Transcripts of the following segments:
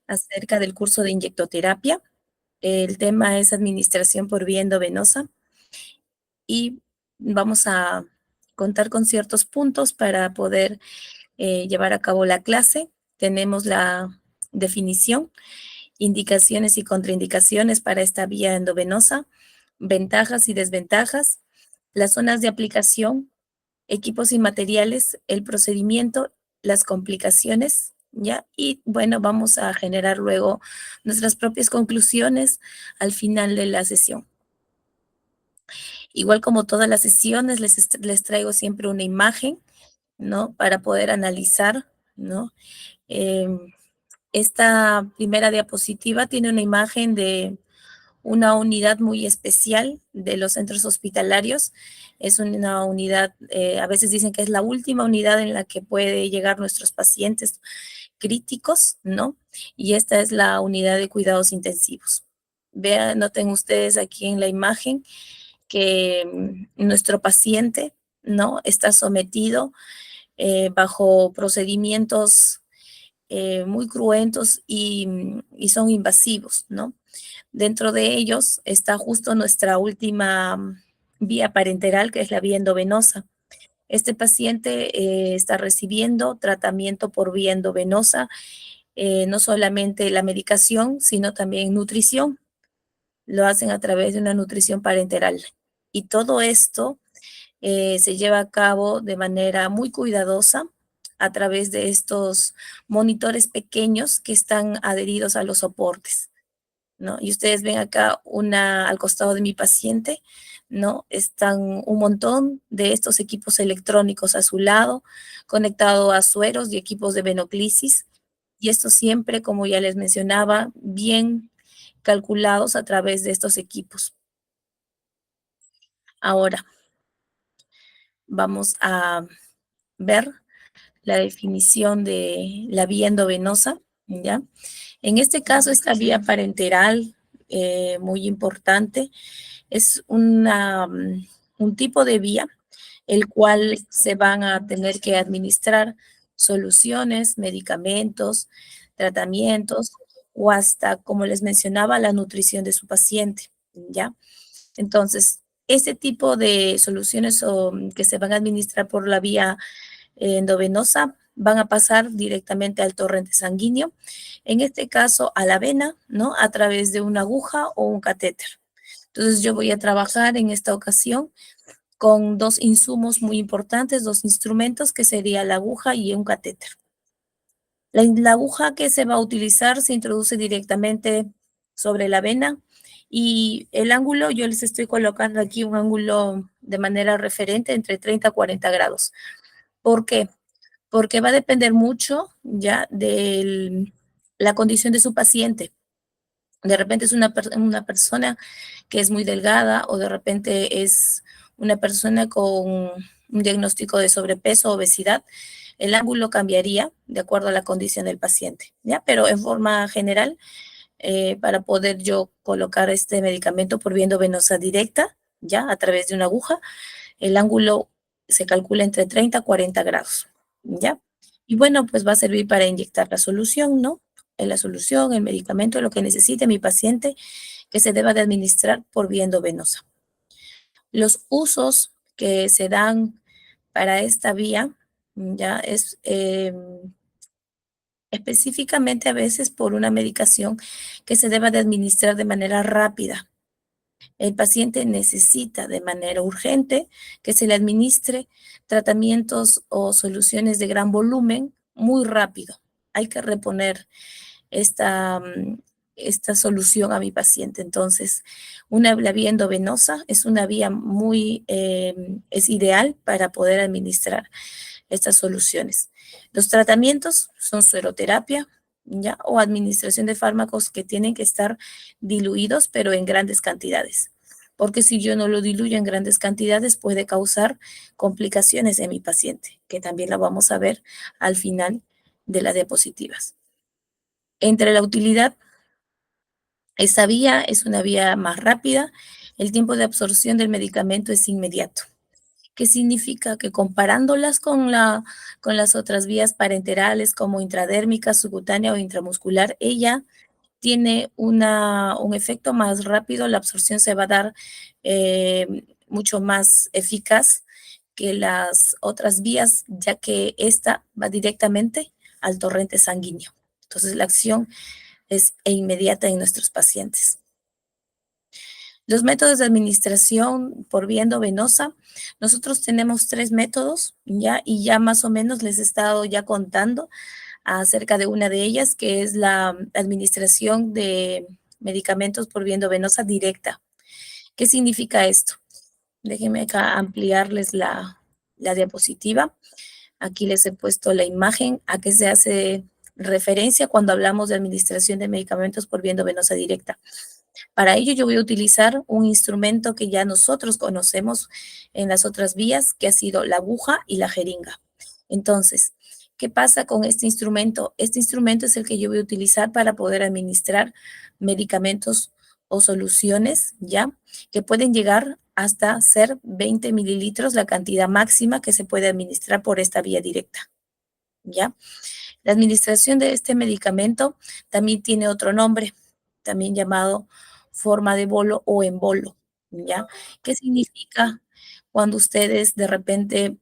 acerca del curso de inyectoterapia. El tema es administración por vía endovenosa y vamos a contar con ciertos puntos para poder llevar a cabo la clase. Tenemos la definición, indicaciones y contraindicaciones para esta vía endovenosa, ventajas y desventajas, las zonas de aplicación, equipos y materiales, el procedimiento, las complicaciones, ¿ya? Y bueno, vamos a generar luego nuestras propias conclusiones al final de la sesión. Igual como todas las sesiones, les traigo siempre una imagen, ¿no? Para poder analizar, ¿no? Em, Esta primera diapositiva tiene una imagen de una unidad muy especial de los centros hospitalarios. Es una unidad, a veces dicen que es la última unidad en la que puede llegar nuestros pacientes críticos, ¿no? Y esta es la unidad de cuidados intensivos. Vean, noten ustedes aquí en la imagen que nuestro paciente, ¿no? Está sometido bajo procedimientos muy cruentos y son invasivos, ¿no? Dentro de ellos está justo nuestra última vía parenteral, que es la vía endovenosa. Este paciente está recibiendo tratamiento por vía endovenosa, no solamente la medicación, sino también nutrición. Lo hacen a través de una nutrición parenteral. Y todo esto se lleva a cabo de manera muy cuidadosa a través de estos monitores pequeños que están adheridos a los soportes, ¿no? Y ustedes ven acá al costado de mi paciente, ¿no? Están un montón de estos equipos electrónicos a su lado, conectado a sueros y equipos de venoclisis. Y esto siempre, como ya les mencionaba, bien calculados a través de estos equipos. Ahora vamos a ver la definición de la vía endovenosa, ¿ya? En este caso, esta vía parenteral, muy importante, es un tipo de vía el cual se van a tener que administrar soluciones, medicamentos, tratamientos o hasta, como les mencionaba, la nutrición de su paciente, ¿ya? Entonces, ese tipo de soluciones que se van a administrar por la vía endovenosa van a pasar directamente al torrente sanguíneo, en este caso a la vena, ¿no? A través de una aguja o un catéter. Entonces yo voy a trabajar en esta ocasión con dos insumos muy importantes, dos instrumentos que sería la aguja y un catéter. La aguja que se va a utilizar se introduce directamente sobre la vena y el ángulo, yo les estoy colocando aquí un ángulo de manera referente entre 30 a 40 grados. ¿Por qué? Porque va a depender mucho ya de la condición de su paciente. De repente es una persona que es muy delgada o de repente es una persona con un diagnóstico de sobrepeso o obesidad. El ángulo cambiaría de acuerdo a la condición del paciente, ¿ya? Pero en forma general, para poder yo colocar este medicamento por vía endovenosa directa, ¿ya? A través de una aguja, el ángulo se calcula entre 30 a 40 grados, ¿ya? Y bueno, pues va a servir para inyectar la solución, ¿no? La solución, el medicamento, lo que necesite mi paciente, que se deba de administrar por vía endovenosa. Los usos que se dan para esta vía, ya es específicamente a veces por una medicación que se deba de administrar de manera rápida. El paciente necesita de manera urgente que se le administre tratamientos o soluciones de gran volumen muy rápido. Hay que reponer esta, esta solución a mi paciente. Entonces, la vía endovenosa es una vía es ideal para poder administrar estas soluciones. Los tratamientos son sueroterapia, ¿ya? O administración de fármacos que tienen que estar diluidos, pero en grandes cantidades. Porque si yo no lo diluyo en grandes cantidades, puede causar complicaciones en mi paciente, que también la vamos a ver al final de las diapositivas. Entre la utilidad, esa vía es una vía más rápida, el tiempo de absorción del medicamento es inmediato. ¿Qué significa? Que comparándolas con las otras vías parenterales como intradérmica, subcutánea o intramuscular, ella tiene un efecto más rápido, la absorción se va a dar mucho más eficaz que las otras vías, ya que esta va directamente al torrente sanguíneo. Entonces, la acción es inmediata en nuestros pacientes. Los métodos de administración por vía endovenosa, nosotros tenemos 3 métodos, ¿ya? Y ya más o menos les he estado ya contando acerca de una de ellas, que es la administración de medicamentos por vía endovenosa directa. ¿Qué significa esto? Déjenme acá ampliarles la diapositiva. Aquí les he puesto la imagen a que se hace referencia cuando hablamos de administración de medicamentos por vía endovenosa directa. Para ello yo voy a utilizar un instrumento que ya nosotros conocemos en las otras vías, que ha sido la aguja y la jeringa. Entonces, ¿qué pasa con este instrumento? Este instrumento es el que yo voy a utilizar para poder administrar medicamentos o soluciones, ¿ya? Que pueden llegar hasta ser 20 mililitros, la cantidad máxima que se puede administrar por esta vía directa, ¿ya? La administración de este medicamento también tiene otro nombre, también llamado forma de bolo o en bolo, ¿ya? ¿Qué significa cuando ustedes de repente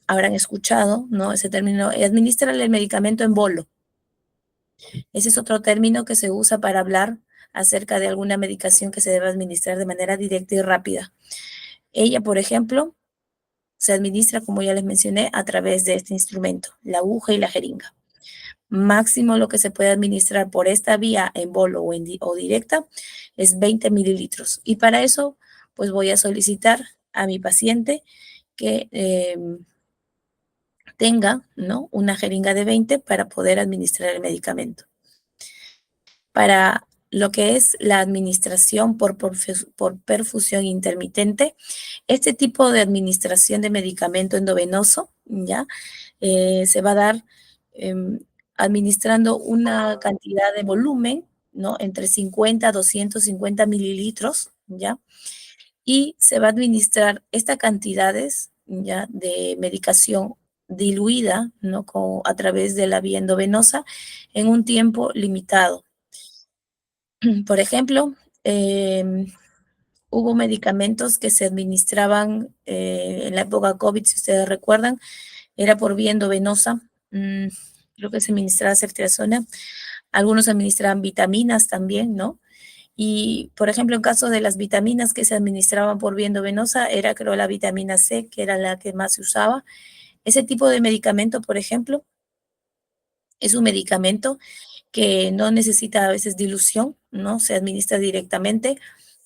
habrán escuchado, ¿no? Ese término, administrar el medicamento en bolo. Ese es otro término que se usa para hablar acerca de alguna medicación que se debe administrar de manera directa y rápida. Ella, por ejemplo, se administra, como ya les mencioné, a través de este instrumento, la aguja y la jeringa. Máximo lo que se puede administrar por esta vía en bolo o directa es 20 mililitros. Y para eso, pues voy a solicitar a mi paciente que tenga, ¿no?, una jeringa de 20 para poder administrar el medicamento. Para lo que es la administración por perfusión intermitente, este tipo de administración de medicamento endovenoso, ¿ya? Se va a dar em, administrando una cantidad de volumen, ¿no? Entre 50 a 250 mililitros, ¿ya? Y se va a administrar estas cantidades, ¿ya?, de medicación diluida, ¿no?, a través de la vía endovenosa en un tiempo limitado. Por ejemplo, hubo medicamentos que se administraban en la época COVID, si ustedes recuerdan, era por vía endovenosa. Creo que se administraba ceftriaxona. Algunos administraban vitaminas también, ¿no? Y, por ejemplo, en caso de las vitaminas que se administraban por vía endovenosa, era creo la vitamina C, que era la que más se usaba. Ese tipo de medicamento, por ejemplo, es un medicamento que no necesita a veces dilución, ¿no? Se administra directamente,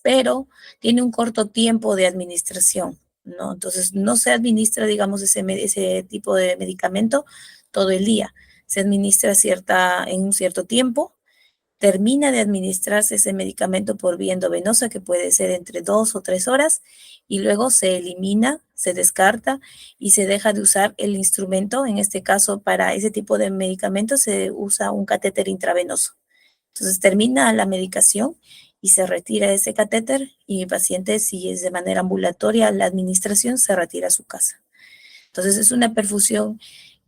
pero tiene un corto tiempo de administración, ¿no? Entonces, no se administra, digamos, ese tipo de medicamento todo el día. Se administra en un cierto tiempo, termina de administrarse ese medicamento por vía endovenosa, que puede ser entre 2 o 3 horas, y luego se elimina, se descarta y se deja de usar el instrumento. En este caso, para ese tipo de medicamentos se usa un catéter intravenoso. Entonces termina la medicación y se retira ese catéter, y mi paciente, si es de manera ambulatoria la administración, se retira a su casa. Entonces es una perfusión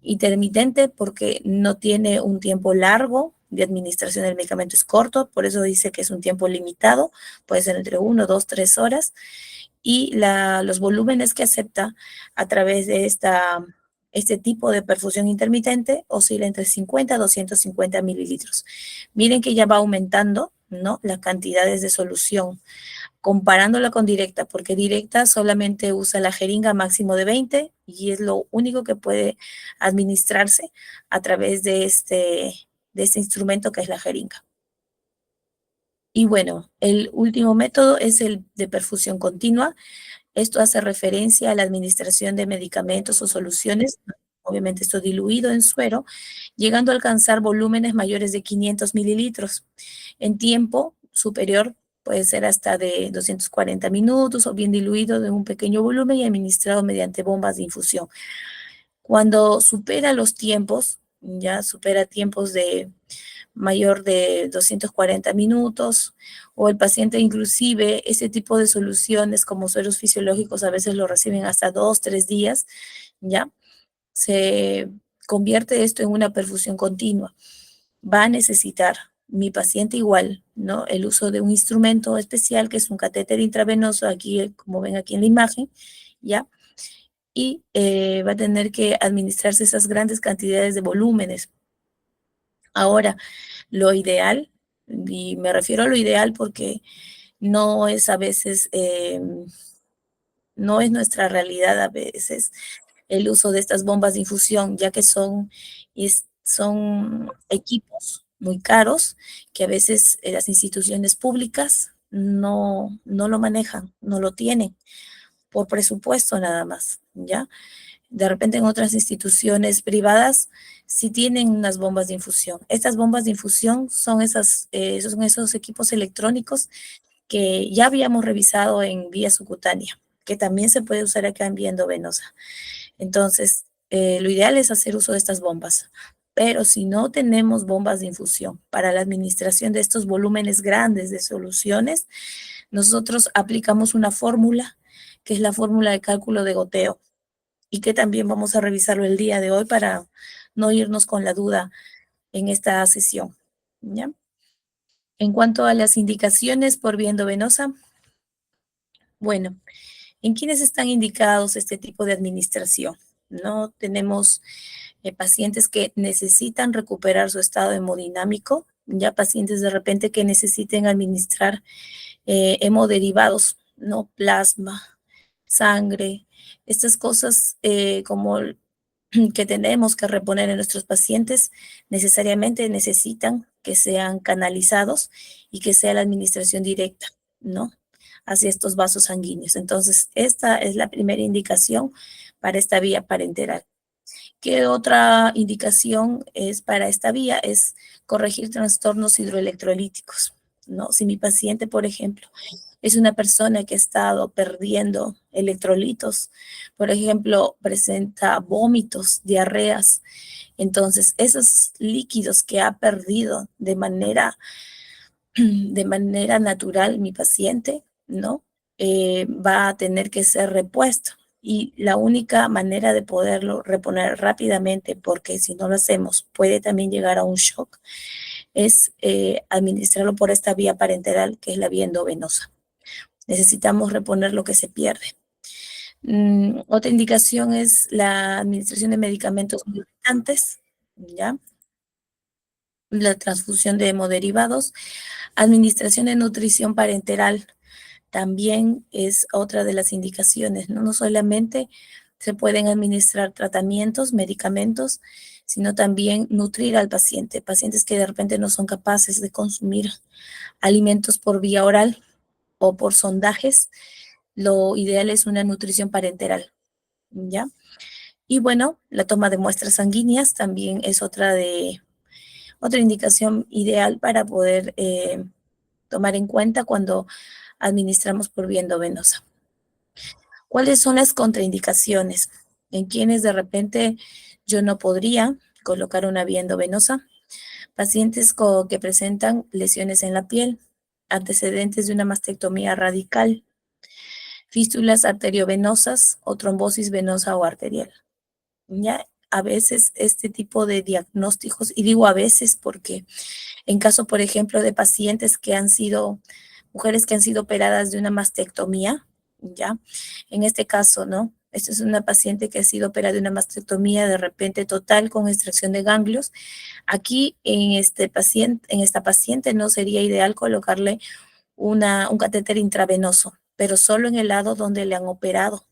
intermitente porque no tiene un tiempo largo de administración del medicamento, es corto, por eso dice que es un tiempo limitado, puede ser entre 1, 2, 3 horas, y los volúmenes que acepta a través de este tipo de perfusión intermitente oscila entre 50 a 250 mililitros. Miren que ya va aumentando, ¿no?, las cantidades de solución, comparándola con directa, porque directa solamente usa la jeringa máximo de 20 y es lo único que puede administrarse a través de este instrumento que es la jeringa. Y bueno, el último método es el de perfusión continua. Esto hace referencia a la administración de medicamentos o soluciones, obviamente esto diluido en suero, llegando a alcanzar volúmenes mayores de 500 mililitros. En tiempo superior puede ser hasta de 240 minutos o bien diluido de un pequeño volumen y administrado mediante bombas de infusión. Cuando supera los tiempos, ya supera tiempos de mayor de 240 minutos, o el paciente inclusive ese tipo de soluciones como sueros fisiológicos a veces lo reciben hasta 2, 3 días, ¿ya? Se convierte esto en una perfusión continua. Va a necesitar mi paciente igual, ¿no? El uso de un instrumento especial que es un catéter intravenoso, aquí, como ven aquí en la imagen, ¿ya? Y va a tener que administrarse esas grandes cantidades de volúmenes. Ahora, lo ideal, y me refiero a lo ideal porque no es a veces, no es nuestra realidad a veces el uso de estas bombas de infusión, ya que son equipos muy caros que a veces las instituciones públicas no lo manejan, no lo tienen por presupuesto nada más, ¿ya? De repente en otras instituciones privadas sí tienen unas bombas de infusión. Estas bombas de infusión son esos equipos electrónicos que ya habíamos revisado en vía subcutánea, que también se puede usar acá en vía endovenosa. Entonces, lo ideal es hacer uso de estas bombas. Pero si no tenemos bombas de infusión para la administración de estos volúmenes grandes de soluciones, nosotros aplicamos una fórmula, que es la fórmula de cálculo de goteo, y que también vamos a revisarlo el día de hoy para no irnos con la duda en esta sesión, ¿ya? En cuanto a las indicaciones por vía endovenosa, bueno, ¿en quiénes están indicados este tipo de administración? No tenemos pacientes que necesitan recuperar su estado hemodinámico, ya pacientes de repente que necesiten administrar hemoderivados, no plasma, sangre, estas cosas como que tenemos que reponer en nuestros pacientes necesariamente necesitan que sean canalizados y que sea la administración directa, ¿no? Hacia estos vasos sanguíneos. Entonces, esta es la primera indicación para esta vía parenteral. ¿Qué otra indicación es para esta vía? Es corregir trastornos hidroelectrolíticos, ¿no? Si mi paciente, por ejemplo, es una persona que ha estado perdiendo electrolitos, por ejemplo, presenta vómitos, diarreas, entonces esos líquidos que ha perdido de manera natural mi paciente, ¿no? Va a tener que ser repuesto. Y la única manera de poderlo reponer rápidamente, porque si no lo hacemos puede también llegar a un shock, es administrarlo por esta vía parenteral, que es la vía endovenosa. Necesitamos reponer lo que se pierde. Otra indicación es la administración de medicamentos irritantes, ¿ya? La transfusión de hemoderivados, administración de nutrición parenteral, también es otra de las indicaciones, ¿no? No solamente se pueden administrar tratamientos, medicamentos, sino también nutrir al paciente. Pacientes que de repente no son capaces de consumir alimentos por vía oral o por sondajes, lo ideal es una nutrición parenteral, ¿ya? Y bueno, la toma de muestras sanguíneas también es otra indicación ideal para poder tomar en cuenta cuando administramos por vía endovenosa. ¿Cuáles son las contraindicaciones? En quienes de repente yo no podría colocar una vía endovenosa. Pacientes que presentan lesiones en la piel, antecedentes de una mastectomía radical, fístulas arteriovenosas o trombosis venosa o arterial. Ya a veces este tipo de diagnósticos, y digo a veces porque en caso, por ejemplo, de pacientes que han sido, mujeres que han sido operadas de una mastectomía, ¿ya? En este caso, ¿no? Esta es una paciente que ha sido operada de una mastectomía de repente total con extracción de ganglios. Aquí en esta paciente no sería ideal colocarle un catéter intravenoso, pero solo en el lado donde le han operado,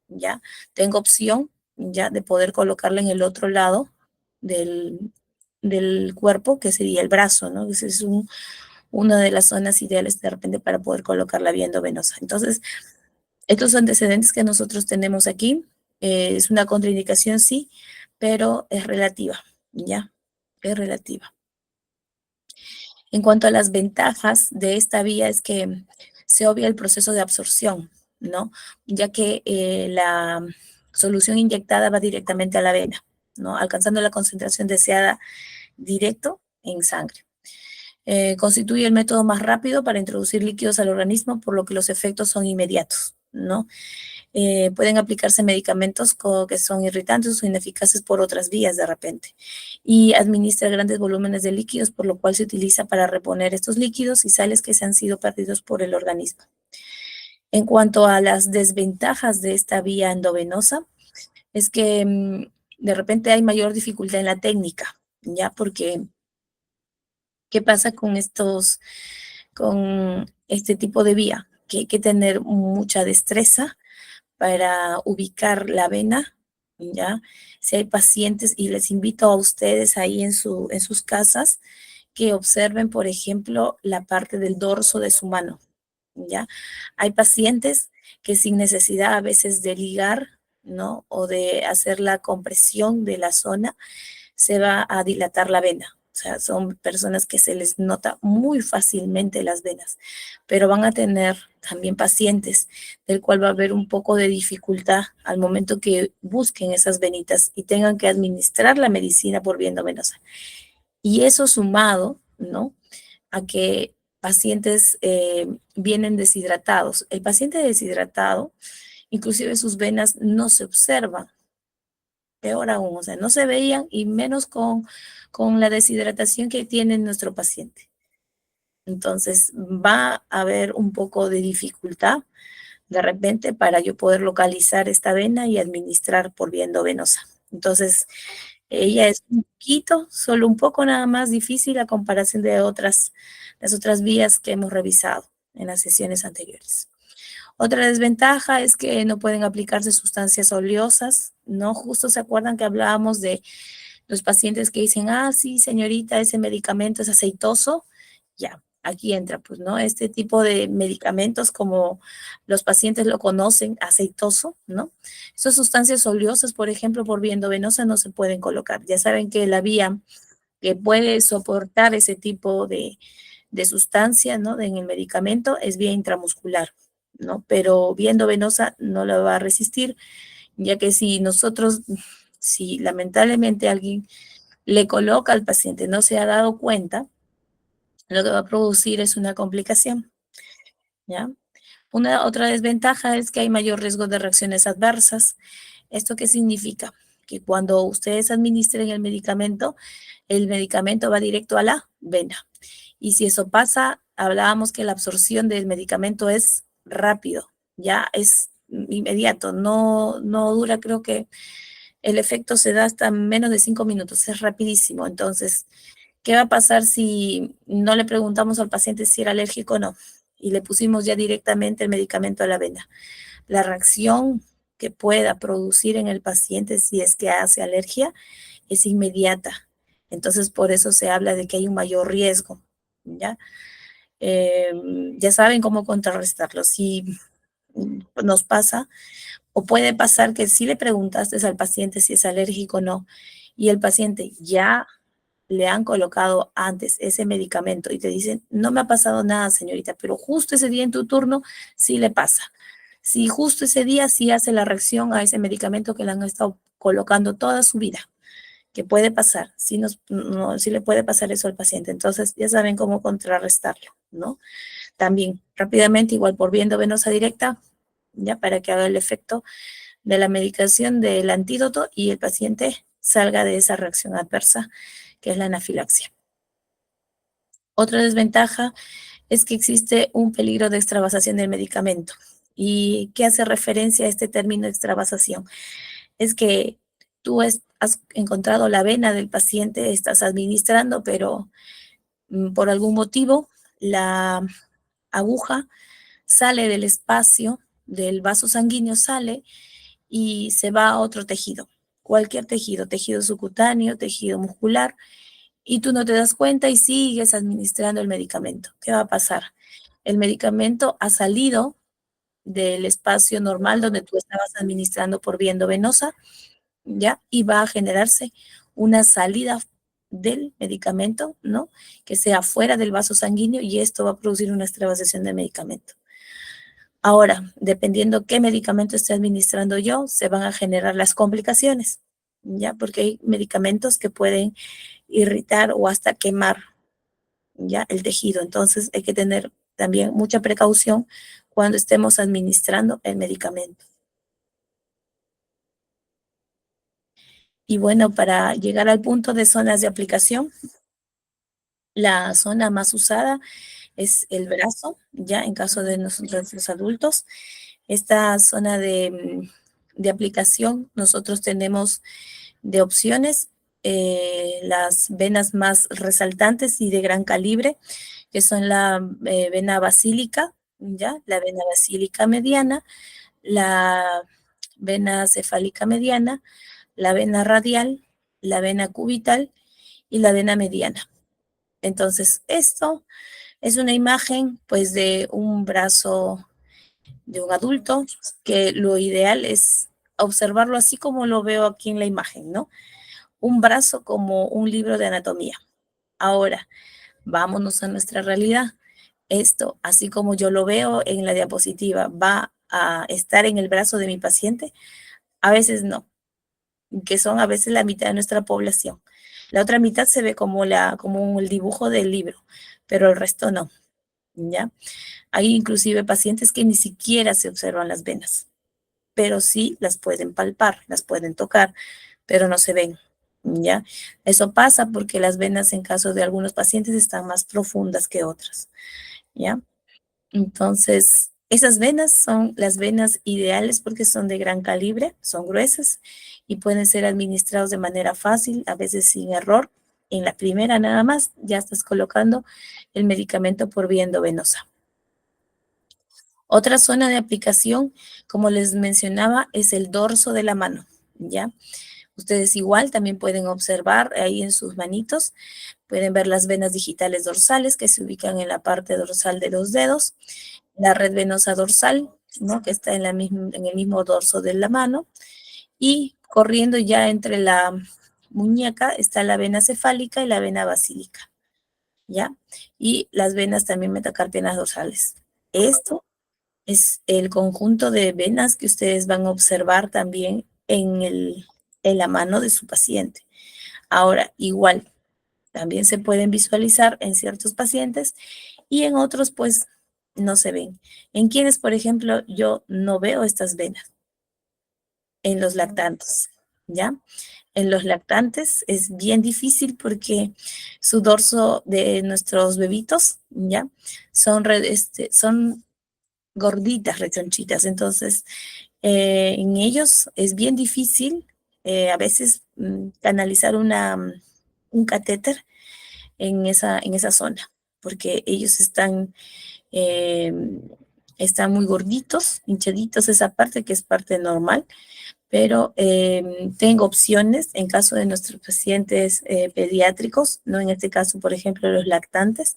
¿ya? Tengo opción, ¿ya? De poder colocarle en el otro lado del cuerpo, que sería el brazo, ¿no? Ese es una de las zonas ideales de repente para poder colocar la vía endovenosa. Entonces, estos antecedentes que nosotros tenemos aquí, es una contraindicación, sí, pero es relativa, ¿ya? Es relativa. En cuanto a las ventajas de esta vía es que se obvia el proceso de absorción, ¿no? Ya que la solución inyectada va directamente a la vena, ¿no? Alcanzando la concentración deseada directo en sangre. Constituye el método más rápido para introducir líquidos al organismo, por lo que los efectos son inmediatos, ¿no? Pueden aplicarse medicamentos que son irritantes o ineficaces por otras vías de repente. Y administra grandes volúmenes de líquidos, por lo cual se utiliza para reponer estos líquidos y sales que se han sido perdidos por el organismo. En cuanto a las desventajas de esta vía endovenosa, es que de repente hay mayor dificultad en la técnica, ¿ya? Porque, ¿qué pasa con este tipo de vía? Que hay que tener mucha destreza para ubicar la vena, ¿ya? Si hay pacientes, y les invito a ustedes ahí en sus casas, que observen, por ejemplo, la parte del dorso de su mano, ¿ya? Hay pacientes que sin necesidad a veces de ligar, ¿no? O de hacer la compresión de la zona, se va a dilatar la vena. O sea, son personas que se les nota muy fácilmente las venas, pero van a tener también pacientes del cual va a haber un poco de dificultad al momento que busquen esas venitas y tengan que administrar la medicina por vía endovenosa. Y eso sumado, ¿no? A que pacientes vienen deshidratados. El paciente deshidratado, inclusive sus venas no se observan, peor aún, o sea, no se veían y menos con la deshidratación que tiene nuestro paciente. Entonces va a haber un poco de dificultad de repente para yo poder localizar esta vena y administrar por vía endovenosa. Entonces, ella es un poquito, solo un poco nada más difícil a comparación de las otras vías que hemos revisado en las sesiones anteriores. Otra desventaja es que no pueden aplicarse sustancias oleosas, ¿no? Justo se acuerdan que hablábamos de los pacientes que dicen, ah, sí, señorita, ese medicamento es aceitoso. Ya, aquí entra, pues, ¿no? Este tipo de medicamentos, como los pacientes lo conocen, aceitoso, ¿no? Esas sustancias oleosas, por ejemplo, por vía endovenosa no se pueden colocar. Ya saben que la vía que puede soportar ese tipo de sustancia, ¿no? En el medicamento es vía intramuscular, ¿no? Pero vía endovenosa no la va a resistir, ya que si lamentablemente alguien le coloca al paciente, no se ha dado cuenta, lo que va a producir es una complicación, ¿ya? Una otra desventaja es que hay mayor riesgo de reacciones adversas. ¿Esto qué significa? Que cuando ustedes administren el medicamento va directo a la vena. Y si eso pasa, hablábamos que la absorción del medicamento es rápido, ya es inmediato, no dura, creo que el efecto se da hasta menos de 5 minutos, es rapidísimo. Entonces, ¿qué va a pasar si no le preguntamos al paciente si era alérgico o no? Y le pusimos ya directamente el medicamento a la vena. La reacción que pueda producir en el paciente si es que hace alergia es inmediata. Entonces, por eso se habla de que hay un mayor riesgo, ¿ya? Ya saben cómo contrarrestarlo. Si nos pasa, o puede pasar que si le preguntaste al paciente si es alérgico o no, y el paciente ya le han colocado antes ese medicamento y te dicen, no me ha pasado nada, señorita, pero justo ese día en tu turno sí le pasa. Si justo ese día sí hace la reacción a ese medicamento que le han estado colocando toda su vida, que puede pasar, sí le puede pasar eso al paciente. Entonces ya saben cómo contrarrestarlo, ¿no? También rápidamente, igual por vía endovenosa directa, ya para que haga el efecto de la medicación del antídoto y el paciente salga de esa reacción adversa que es la anafilaxia. Otra desventaja es que existe un peligro de extravasación del medicamento. ¿Y qué hace referencia a este término extravasación? Es que tú has encontrado la vena del paciente, estás administrando, pero por algún motivo la aguja sale del espacio del vaso sanguíneo, sale y se va a otro tejido, cualquier tejido, tejido subcutáneo, tejido muscular, y tú no te das cuenta y sigues administrando el medicamento. ¿Qué va a pasar? El medicamento ha salido del espacio normal donde tú estabas administrando por vía endovenosa, ¿ya? Y va a generarse una salida del medicamento, ¿no? Que sea fuera del vaso sanguíneo y esto va a producir una extravasación de medicamento. Ahora, dependiendo qué medicamento esté administrando yo, se van a generar las complicaciones, ¿ya? Porque hay medicamentos que pueden irritar o hasta quemar, ¿ya? El tejido. Entonces hay que tener también mucha precaución cuando estemos administrando el medicamento. Y bueno, para llegar al punto de zonas de aplicación, la zona más usada es el brazo, ya en caso de nosotros los adultos. Esta zona de aplicación, nosotros tenemos de opciones las venas más resaltantes y de gran calibre, que son la vena basílica, ya, la vena basílica mediana, la vena cefálica mediana, la vena radial, la vena cubital y la vena mediana. Entonces, esto es una imagen, pues, de un brazo de un adulto, que lo ideal es observarlo así como lo veo aquí en la imagen, ¿no? Un brazo como un libro de anatomía. Ahora, vámonos a nuestra realidad. Esto, así como yo lo veo en la diapositiva, ¿va a estar en el brazo de mi paciente? A veces no, que son a veces la mitad de nuestra población. La otra mitad se ve como el dibujo del libro, pero el resto no, ¿ya? Hay inclusive pacientes que ni siquiera se observan las venas, pero sí las pueden palpar, las pueden tocar, pero no se ven, ¿ya? Eso pasa porque las venas en caso de algunos pacientes están más profundas que otras, ¿ya? Entonces, esas venas son las venas ideales porque son de gran calibre, son gruesas y pueden ser administrados de manera fácil, a veces sin error. En la primera nada más ya estás colocando el medicamento por vía endovenosa. Otra zona de aplicación, como les mencionaba, es el dorso de la mano, ¿ya? Ustedes igual también pueden observar ahí en sus manitos, pueden ver las venas digitales dorsales que se ubican en la parte dorsal de los dedos, la red venosa dorsal, ¿no? Que está en el mismo dorso de la mano, y corriendo ya entre la muñeca está la vena cefálica y la vena basílica, ¿ya? Y las venas también metacarpianas dorsales. Esto es el conjunto de venas que ustedes van a observar también en la mano de su paciente. Ahora, igual, también se pueden visualizar en ciertos pacientes y en otros, pues, no se ven. En quienes, por ejemplo, yo no veo estas venas, en los lactantes, ¿ya? En los lactantes es bien difícil porque su dorso de nuestros bebitos, ¿ya? Son gorditas, rechonchitas. Entonces, en ellos es bien difícil a veces canalizar un catéter en esa zona, porque ellos eh, están muy gorditos, hinchaditos, esa parte que es parte normal, pero tengo opciones en caso de nuestros pacientes pediátricos, ¿no? En este caso, por ejemplo, los lactantes,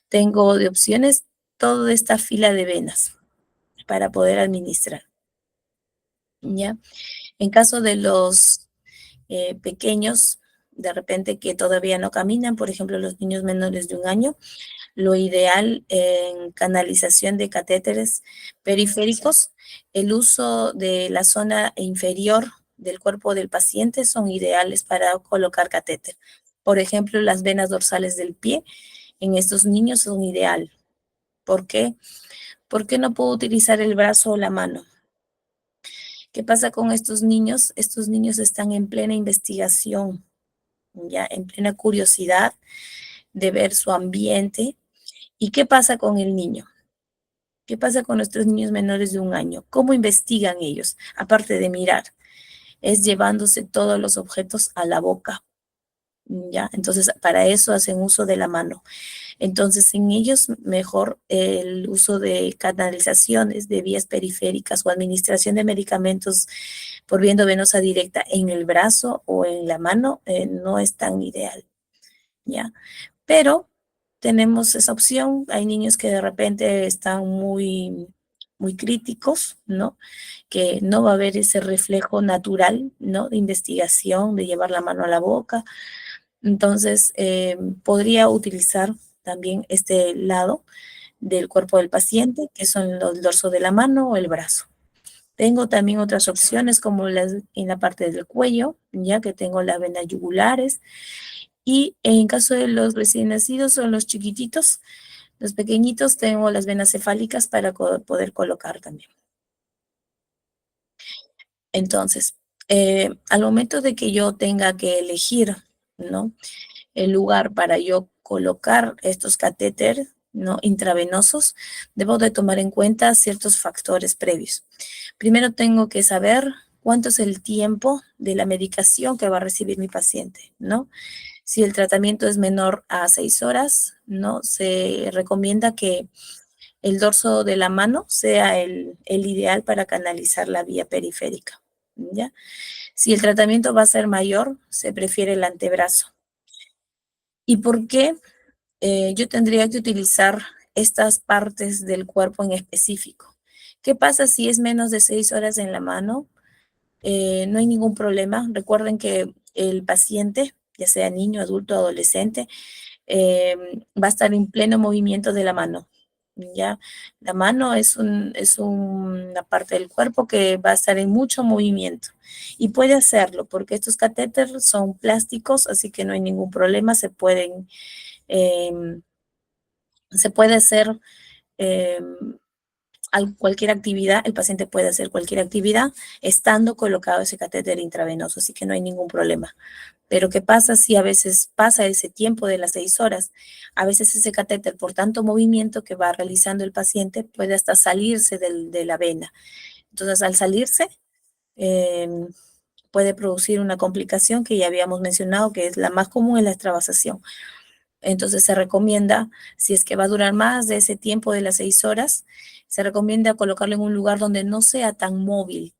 tengo de opciones toda esta fila de venas para poder administrar, ¿ya? En caso de los pequeños, de repente que todavía no caminan, por ejemplo, los niños menores de un año, lo ideal en canalización de catéteres periféricos, el uso de la zona inferior del cuerpo del paciente son ideales para colocar catéter. Por ejemplo, las venas dorsales del pie en estos niños son ideal. ¿Por qué? Porque no puedo utilizar el brazo o la mano. ¿Qué pasa con estos niños? Estos niños están en plena investigación, ya en plena curiosidad de ver su ambiente. ¿Y qué pasa con el niño? ¿Qué pasa con nuestros niños menores de un año? ¿Cómo investigan ellos? Aparte de mirar, es llevándose todos los objetos a la boca, ¿ya? Entonces, para eso hacen uso de la mano. Entonces, en ellos mejor el uso de canalizaciones de vías periféricas o administración de medicamentos por vía endovenosa directa en el brazo o en la mano no es tan ideal, ¿ya? Pero tenemos esa opción. Hay niños que de repente están muy críticos, ¿no? Que no va a haber ese reflejo natural, ¿no? De investigación, de llevar la mano a la boca. Entonces, podría utilizar también este lado del cuerpo del paciente, que son el dorso de la mano o el brazo. Tengo también otras opciones como en la parte del cuello, ya que tengo las venas yugulares. Y en caso de los recién nacidos o los chiquititos, los pequeñitos, tengo las venas cefálicas para poder colocar también. Entonces, al momento de que yo tenga que elegir, ¿no? El lugar para yo colocar estos catéteres, ¿no? Intravenosos, debo de tomar en cuenta ciertos factores previos. Primero tengo que saber cuánto es el tiempo de la medicación que va a recibir mi paciente, ¿no? Si el tratamiento es menor a 6 horas, ¿no? Se recomienda que el dorso de la mano sea el ideal para canalizar la vía periférica, ¿ya? Si el tratamiento va a ser mayor, se prefiere el antebrazo. ¿Y por qué yo tendría que utilizar estas partes del cuerpo en específico? ¿Qué pasa si es menos de 6 horas en la mano? No hay ningún problema. Recuerden que el paciente, ya sea niño, adulto, adolescente, eh, va a estar en pleno movimiento de la mano. ¿Ya? La mano es una parte del cuerpo que va a estar en mucho movimiento y puede hacerlo porque estos catéteres son plásticos, así que no hay ningún problema, em, se puede hacer em, cualquier actividad, el paciente puede hacer cualquier actividad estando colocado ese catéter intravenoso, así que no hay ningún problema. Pero ¿qué pasa si a veces pasa ese tiempo de las 6 horas? A veces ese catéter, por tanto movimiento que va realizando el paciente, puede hasta salirse de la vena. Entonces, al salirse, eh, puede producir una complicación que ya habíamos mencionado, que es la más común, es la extravasación. Entonces, se recomienda, si es que va a durar más de ese tiempo de las 6 horas, se recomienda colocarlo en un lugar donde no sea tan móvil,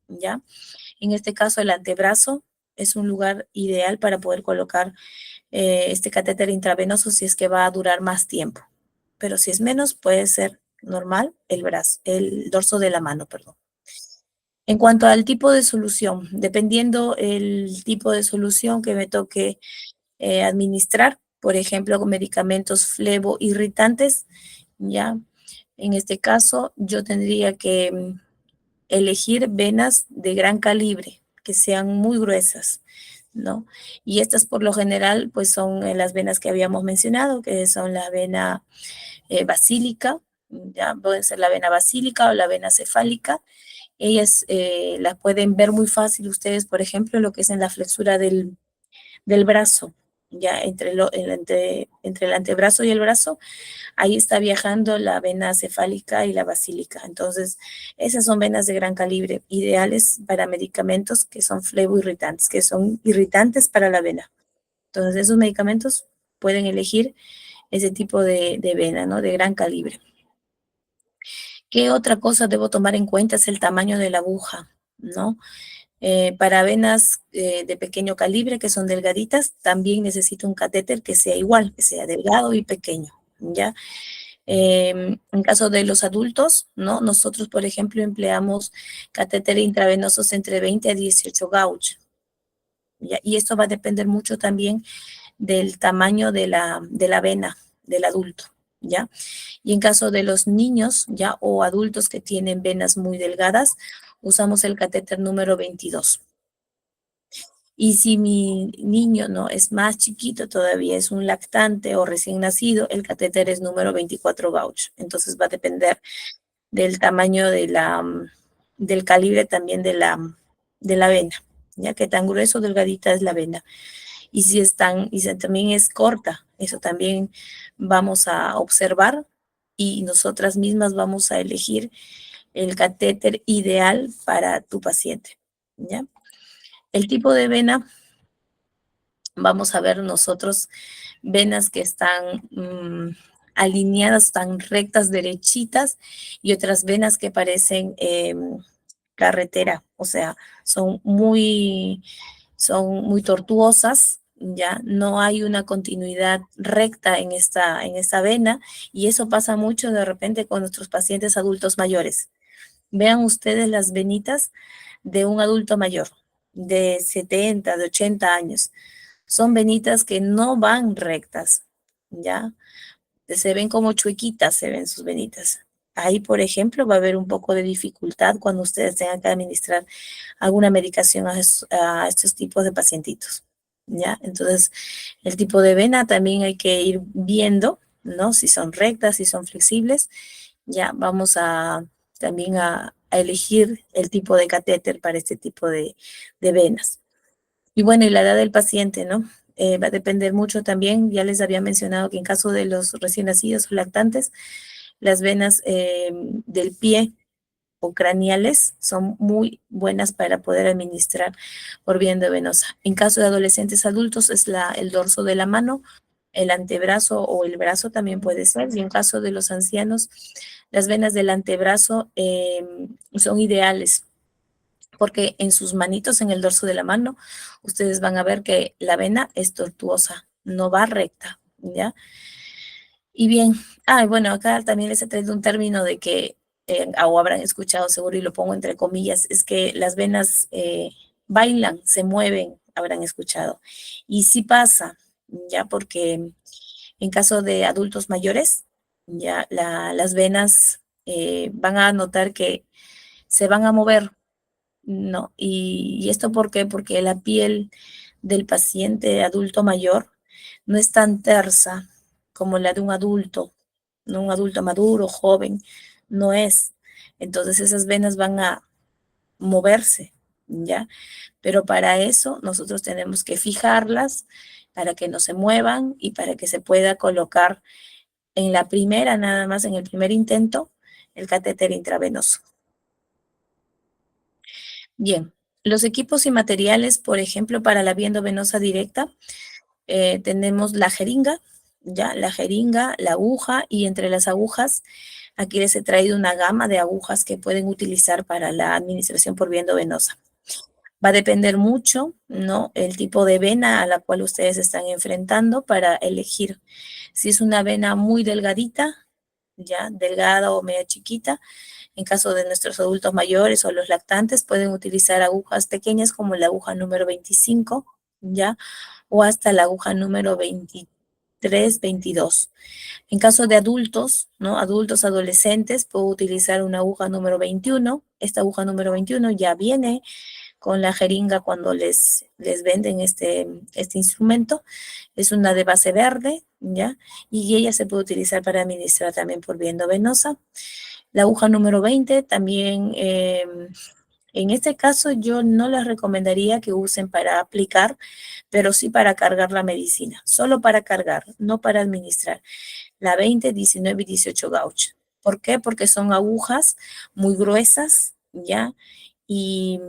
¿ya? En este caso, el antebrazo es un lugar ideal para poder colocar este catéter intravenoso si es que va a durar más tiempo. Pero si es menos, puede ser normal el brazo, el dorso de la mano, perdón. En cuanto al tipo de solución, dependiendo el tipo de solución que me toque administrar, por ejemplo, con medicamentos fleboirritantes, ya, en este caso yo tendría que elegir venas de gran calibre, que sean muy gruesas, ¿no? Y estas por lo general, pues son las venas que habíamos mencionado, que son la vena basílica, ya puede ser la vena basílica o la vena cefálica. Ellas las pueden ver muy fácil ustedes, por ejemplo, lo que es en la flexura del brazo, ya entre el antebrazo y el brazo, ahí está viajando la vena cefálica y la basílica. Entonces, esas son venas de gran calibre, ideales para medicamentos que son fleboirritantes, que son irritantes para la vena. Entonces, esos medicamentos pueden elegir ese tipo de vena, ¿no? De gran calibre. ¿Qué otra cosa debo tomar en cuenta? Es el tamaño de la aguja, ¿no? Para venas de pequeño calibre, que son delgaditas, también necesito un catéter que sea igual, que sea delgado y pequeño, ¿ya? En caso de los adultos, ¿no? Nosotros, por ejemplo, empleamos catéter intravenosos entre 20 a 18 gauge, ¿ya? Y esto va a depender mucho también del tamaño de la vena del adulto, ¿ya? Y en caso de los niños, ¿ya? O adultos que tienen venas muy delgadas, usamos el catéter número 22. Y si mi niño no es más chiquito todavía, es un lactante o recién nacido, el catéter es número 24 gauge. Entonces va a depender del tamaño del calibre también de la vena, ya que tan grueso o delgadita es la vena. Y si también es corta, eso también vamos a observar y nosotras mismas vamos a elegir el catéter ideal para tu paciente, ¿ya? El tipo de vena, vamos a ver nosotros venas que están alineadas, tan rectas, derechitas, y otras venas que parecen carretera, o sea, son muy tortuosas, ya no hay una continuidad recta en esta vena, y eso pasa mucho de repente con nuestros pacientes adultos mayores. Vean ustedes las venitas de un adulto mayor, de 70, de 80 años. Son venitas que no van rectas, ¿ya? Se ven como chuequitas, se ven sus venitas. ahí, por ejemplo, va a haber un poco de dificultad cuando ustedes tengan que administrar alguna medicación a estos tipos de pacientitos, ¿ya? Entonces, el tipo de vena también hay que ir viendo, ¿no? Si son rectas, si son flexibles, ya vamos a también a elegir el tipo de catéter para este tipo de venas. Y bueno, y la edad del paciente, ¿no? Va a depender mucho también, ya les había mencionado que en caso de los recién nacidos o lactantes, las venas del pie o craneales son muy buenas para poder administrar por vía endovenosa. En caso de adolescentes adultos es el dorso de la mano, el antebrazo o el brazo también puede ser. Y en caso de los ancianos, las venas del antebrazo son ideales porque en sus manitos, en el dorso de la mano, ustedes van a ver que la vena es tortuosa, no va recta, ¿ya? Y bien, bueno, acá también les he traído un término de que, o habrán escuchado seguro y lo pongo entre comillas, es que las venas bailan, se mueven, habrán escuchado. Y sí pasa, ya, porque en caso de adultos mayores, ya las venas van a notar que se van a mover, ¿no? ¿Y esto por qué? Porque la piel del paciente adulto mayor no es tan tersa como la de un adulto, ¿no? Un adulto maduro, joven, no es. Entonces esas venas van a moverse, ¿ya? Pero para eso nosotros tenemos que fijarlas para que no se muevan y para que se pueda colocar en la primera, nada más en el primer intento, el catéter intravenoso. Bien, los equipos y materiales, por ejemplo, para la vía endovenosa directa, tenemos la jeringa, ya, la jeringa, la aguja y entre las agujas, aquí les he traído una gama de agujas que pueden utilizar para la administración por vía endovenosa. Va a depender mucho, ¿no? El tipo de vena a la cual ustedes están enfrentando para elegir. Si es una vena muy delgadita, ya, delgada o media chiquita, en caso de nuestros adultos mayores o los lactantes, pueden utilizar agujas pequeñas como la aguja número 25, ¿ya? O hasta la aguja número 23, 22. En caso de adultos, ¿no? Adultos, adolescentes, puedo utilizar una aguja número 21. Esta aguja número 21 ya viene con la jeringa cuando les venden este instrumento. Es una de base verde, ¿ya? Y ella se puede utilizar para administrar también por vía endovenosa. La aguja número 20 también, en este caso yo no les recomendaría que usen para aplicar, pero sí para cargar la medicina, solo para cargar, no para administrar. La 20, 19 y 18 gauge. ¿Por qué? Porque son agujas muy gruesas, ¿ya? Y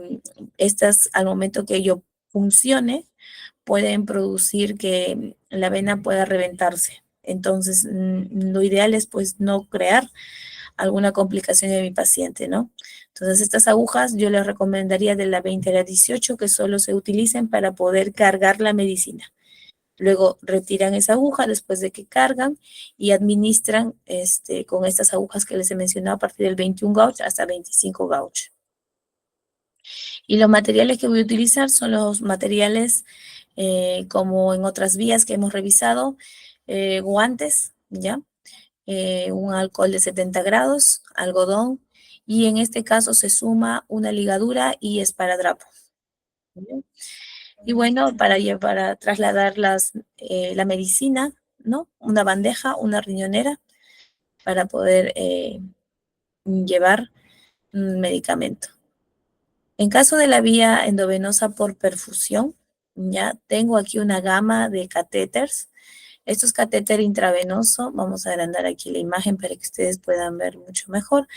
estas, al momento que yo funcione, pueden producir que la vena pueda reventarse. Entonces, lo ideal es pues no crear alguna complicación de mi paciente, ¿no? Entonces, estas agujas yo les recomendaría de la 20 a la 18 que solo se utilicen para poder cargar la medicina. Luego retiran esa aguja después de que cargan y administran con estas agujas que les he mencionado a partir del 21 gauge hasta 25 gauge. Y los materiales que voy a utilizar son los materiales como en otras vías que hemos revisado, guantes, ¿ya? Un alcohol de 70 grados, algodón, y en este caso se suma una ligadura y esparadrapo. ¿Bien? Y bueno, para trasladar la medicina, ¿no? Una bandeja, una riñonera para poder llevar un medicamento. En caso de la vía endovenosa por perfusión, ya tengo aquí una gama de catéteres. Estos catéter intravenoso, vamos a agrandar aquí la imagen para que ustedes puedan ver mucho mejor.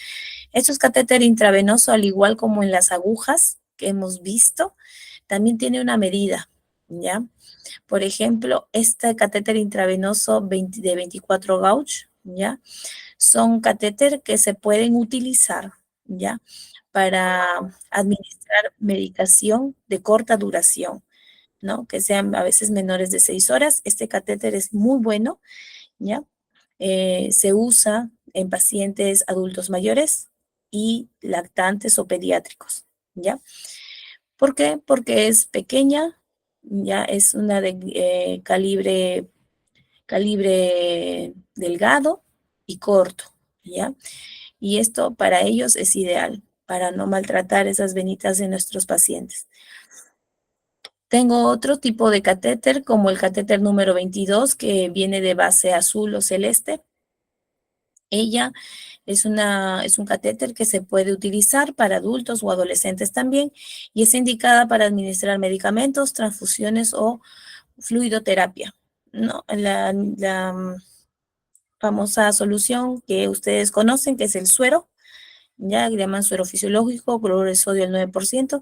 Estos catéter intravenoso, al igual como en las agujas que hemos visto, también tiene una medida, ¿ya? Por ejemplo, este catéter intravenoso de 24 gauge, ¿ya? Son catéter que se pueden utilizar, ¿ya? Para administrar medicación de corta duración, ¿no? Que sean a veces menores de 6 horas. Este catéter es muy bueno, ¿ya? Se usa en pacientes adultos mayores y lactantes o pediátricos, ¿ya? ¿Por qué? Porque es pequeña, ya es una de calibre delgado y corto, ¿ya? y esto para ellos es ideal, para no maltratar esas venitas de nuestros pacientes. Tengo otro tipo de catéter, como el catéter número 22, que viene de base azul o celeste. Ella es un catéter que se puede utilizar para adultos o adolescentes también, y es indicada para administrar medicamentos, transfusiones o fluidoterapia, ¿no? La famosa solución que ustedes conocen, que es el suero, ya le llaman suero fisiológico, cloruro de sodio al 9%.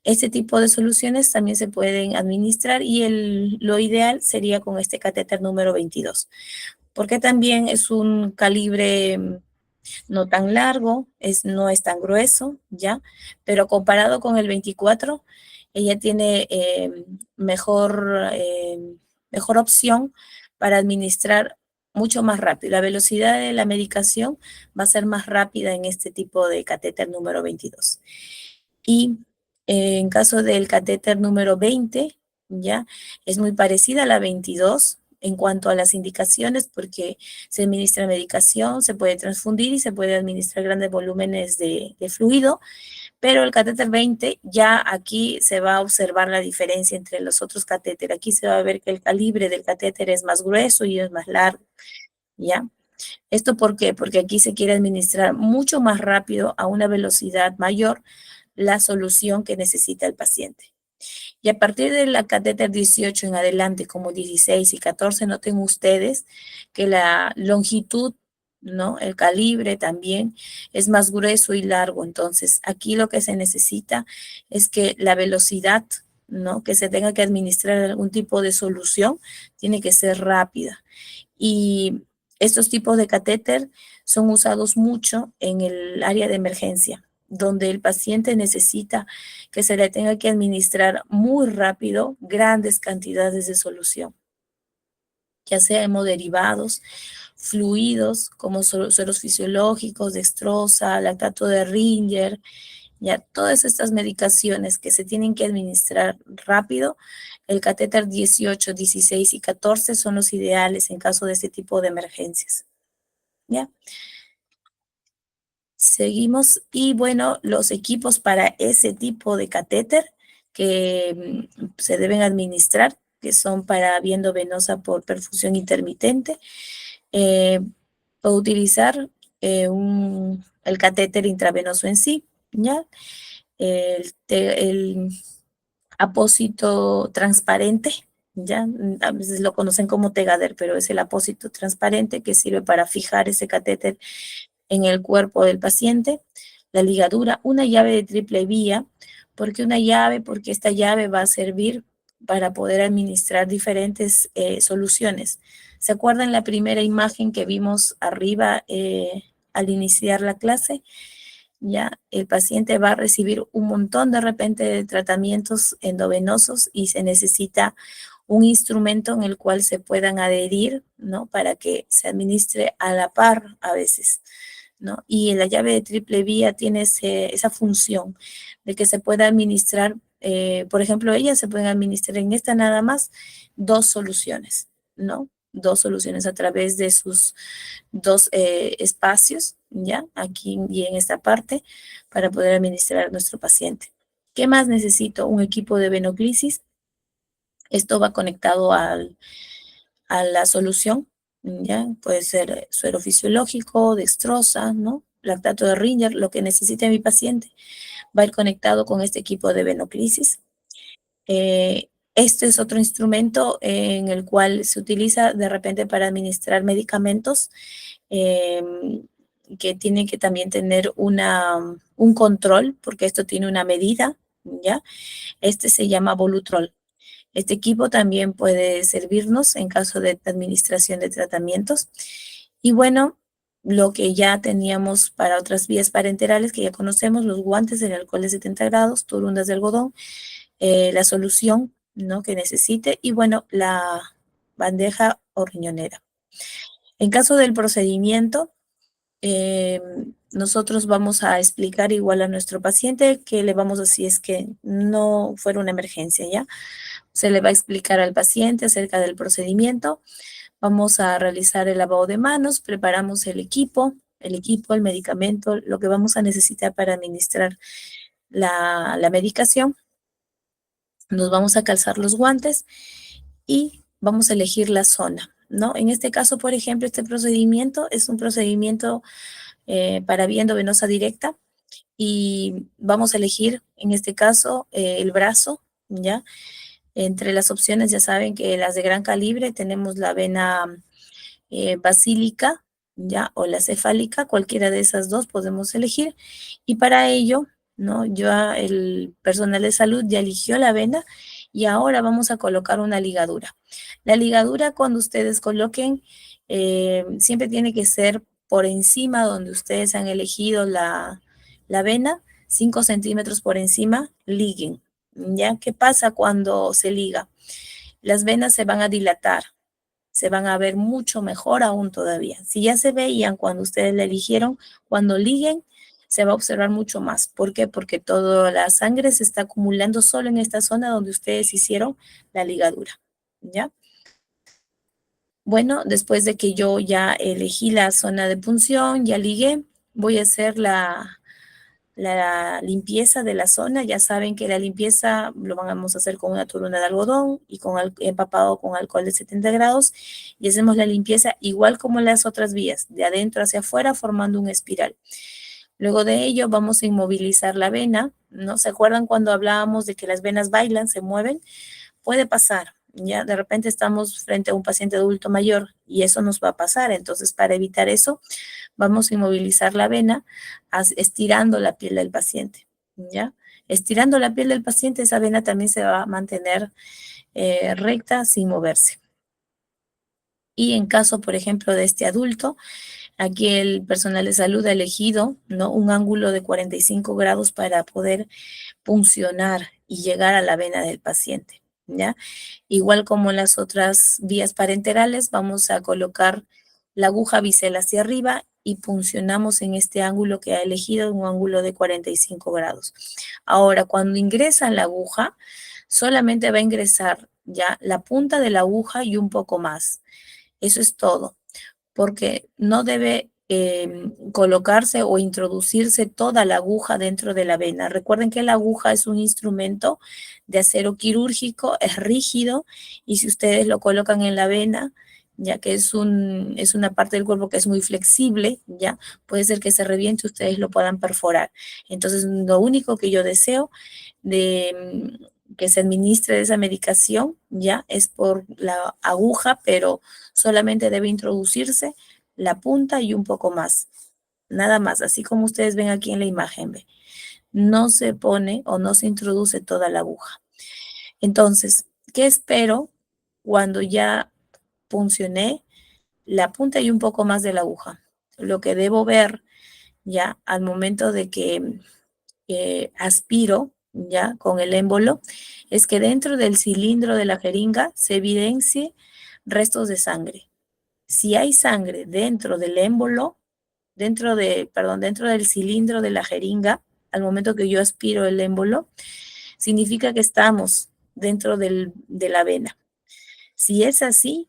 Este tipo de soluciones también se pueden administrar, y lo ideal sería con este catéter número 22, porque también es un calibre no tan largo, no es tan grueso, ¿ya? Pero comparado con el 24, ella tiene mejor opción para administrar mucho más rápido. La velocidad de la medicación va a ser más rápida en este tipo de catéter número 22. Y en caso del catéter número 20, ya es muy parecida a la 22 en cuanto a las indicaciones, porque se administra medicación, se puede transfundir y se puede administrar grandes volúmenes de fluido, pero el catéter 20 ya aquí se va a observar la diferencia entre los otros catéteres. Aquí se va a ver que el calibre del catéter es más grueso y es más largo, ¿ya? ¿Esto por qué? Porque aquí se quiere administrar mucho más rápido, a una velocidad mayor, la solución que necesita el paciente. Y a partir de la catéter 18 en adelante, como 16 y 14, noten ustedes que la longitud, ¿no? El calibre también es más grueso y largo. Entonces, aquí lo que se necesita es que la velocidad, ¿no? Que se tenga que administrar algún tipo de solución, tiene que ser rápida. Y estos tipos de catéter son usados mucho en el área de emergencia, donde el paciente necesita que se le tenga que administrar muy rápido grandes cantidades de solución, ya sea hemoderivados, fluidos como sueros fisiológicos, dextrosa, lactato de Ringer, ya todas estas medicaciones que se tienen que administrar rápido. El catéter 18, 16 y 14 son los ideales en caso de este tipo de emergencias. ¿Ya? Seguimos. Y bueno, los equipos para ese tipo de catéter que se deben administrar, que son para viendo venosa por perfusión intermitente, eh, puedo utilizar el catéter intravenoso en sí, ¿ya? El apósito transparente, ¿ya? A veces lo conocen como Tegader, pero es el apósito transparente que sirve para fijar ese catéter en el cuerpo del paciente. La ligadura, una llave de triple vía. ¿Por qué una llave? Porque esta llave va a servir para poder administrar diferentes soluciones. ¿Se acuerdan la primera imagen que vimos arriba al iniciar la clase? Ya el paciente va a recibir un montón de repente de tratamientos endovenosos, y se necesita un instrumento en el cual se puedan adherir, ¿no? Para que se administre a la par a veces, ¿no? Y la llave de triple vía tiene esa función de que se pueda administrar, por ejemplo, ellas se pueden administrar en esta nada más dos soluciones, ¿no? Dos soluciones a través de sus dos espacios, ¿ya? Aquí y en esta parte, para poder administrar a nuestro paciente. ¿Qué más necesito? Un equipo de venoclisis. Esto va conectado a la solución, ¿ya? Puede ser suero fisiológico, dextrosa, ¿no? Lactato de Ringer, lo que necesite mi paciente va a ir conectado con este equipo de venoclisis. Este es otro instrumento en el cual se utiliza de repente para administrar medicamentos que tienen que también tener un control, porque esto tiene una medida, ¿ya? Este se llama Volutrol. Este equipo también puede servirnos en caso de administración de tratamientos. Y bueno, lo que ya teníamos para otras vías parenterales que ya conocemos, los guantes del alcohol de 70 grados, turundas de algodón, la solución, ¿no? Que necesite, y bueno, la bandeja o riñonera. En caso del procedimiento, nosotros vamos a explicar igual a nuestro paciente que le vamos a decir es que no fuera una emergencia, ¿ya? Se le va a explicar al paciente acerca del procedimiento. Vamos a realizar el lavado de manos, preparamos el equipo, el equipo, el medicamento, lo que vamos a necesitar para administrar la medicación. Nos vamos a calzar los guantes y vamos a elegir la zona, ¿no? En este caso, por ejemplo, este procedimiento es un procedimiento para vía endovenosa directa y vamos a elegir, en este caso, el brazo, ¿ya? Entre las opciones, ya saben que las de gran calibre tenemos la vena basílica, ¿ya? O la cefálica, cualquiera de esas dos podemos elegir. Y para ello, ¿no? El personal de salud ya eligió la vena y ahora vamos a colocar una ligadura. La ligadura, cuando ustedes coloquen, siempre tiene que ser por encima donde ustedes han elegido la vena, 5 centímetros por encima, liguen. ¿Ya? ¿Qué pasa cuando se liga? Las venas se van a dilatar, se van a ver mucho mejor aún todavía. Si ya se veían cuando ustedes la eligieron, cuando liguen, se va a observar mucho más. ¿Por qué? Porque toda la sangre se está acumulando solo en esta zona donde ustedes hicieron la ligadura. ¿Ya? Bueno, después de que yo ya elegí la zona de punción, ya ligué, voy a hacer la limpieza de la zona. Ya saben que la limpieza lo vamos a hacer con una turuna de algodón y empapado con alcohol de 70 grados. Y hacemos la limpieza igual como las otras vías, de adentro hacia afuera, formando un espiral. Luego de ello vamos a inmovilizar la vena, ¿no? ¿Se acuerdan cuando hablábamos de que las venas bailan, se mueven? Puede pasar, ya de repente estamos frente a un paciente adulto mayor y eso nos va a pasar. Entonces, para evitar eso, vamos a inmovilizar la vena estirando la piel del paciente, ¿ya? Estirando la piel del paciente, esa vena también se va a mantener recta sin moverse. Y en caso, por ejemplo, de este adulto, aquí el personal de salud ha elegido, ¿no? Un ángulo de 45 grados para poder puncionar y llegar a la vena del paciente, ¿ya? Igual como en las otras vías parenterales, vamos a colocar la aguja bisel hacia arriba y puncionamos en este ángulo que ha elegido, un ángulo de 45 grados. Ahora, cuando ingresan la aguja, solamente va a ingresar ya la punta de la aguja y un poco más. Eso es todo, porque no debe colocarse o introducirse toda la aguja dentro de la vena. Recuerden que la aguja es un instrumento de acero quirúrgico, es rígido, y si ustedes lo colocan en la vena, ya que es una parte del cuerpo que es muy flexible, ya puede ser que se reviente y ustedes lo puedan perforar. Entonces, lo único que yo deseo de que se administre esa medicación, ya es por la aguja, pero solamente debe introducirse la punta y un poco más. Nada más, así como ustedes ven aquí en la imagen, ¿ve? No se pone o no se introduce toda la aguja. Entonces, ¿qué espero cuando ya puncioné la punta y un poco más de la aguja? Lo que debo ver ya al momento de que aspiro ya con el émbolo es que dentro del cilindro de la jeringa se evidencie restos de sangre. Si hay sangre dentro del émbolo, dentro del cilindro de la jeringa, al momento que yo aspiro el émbolo, significa que estamos dentro de la vena. Si es así,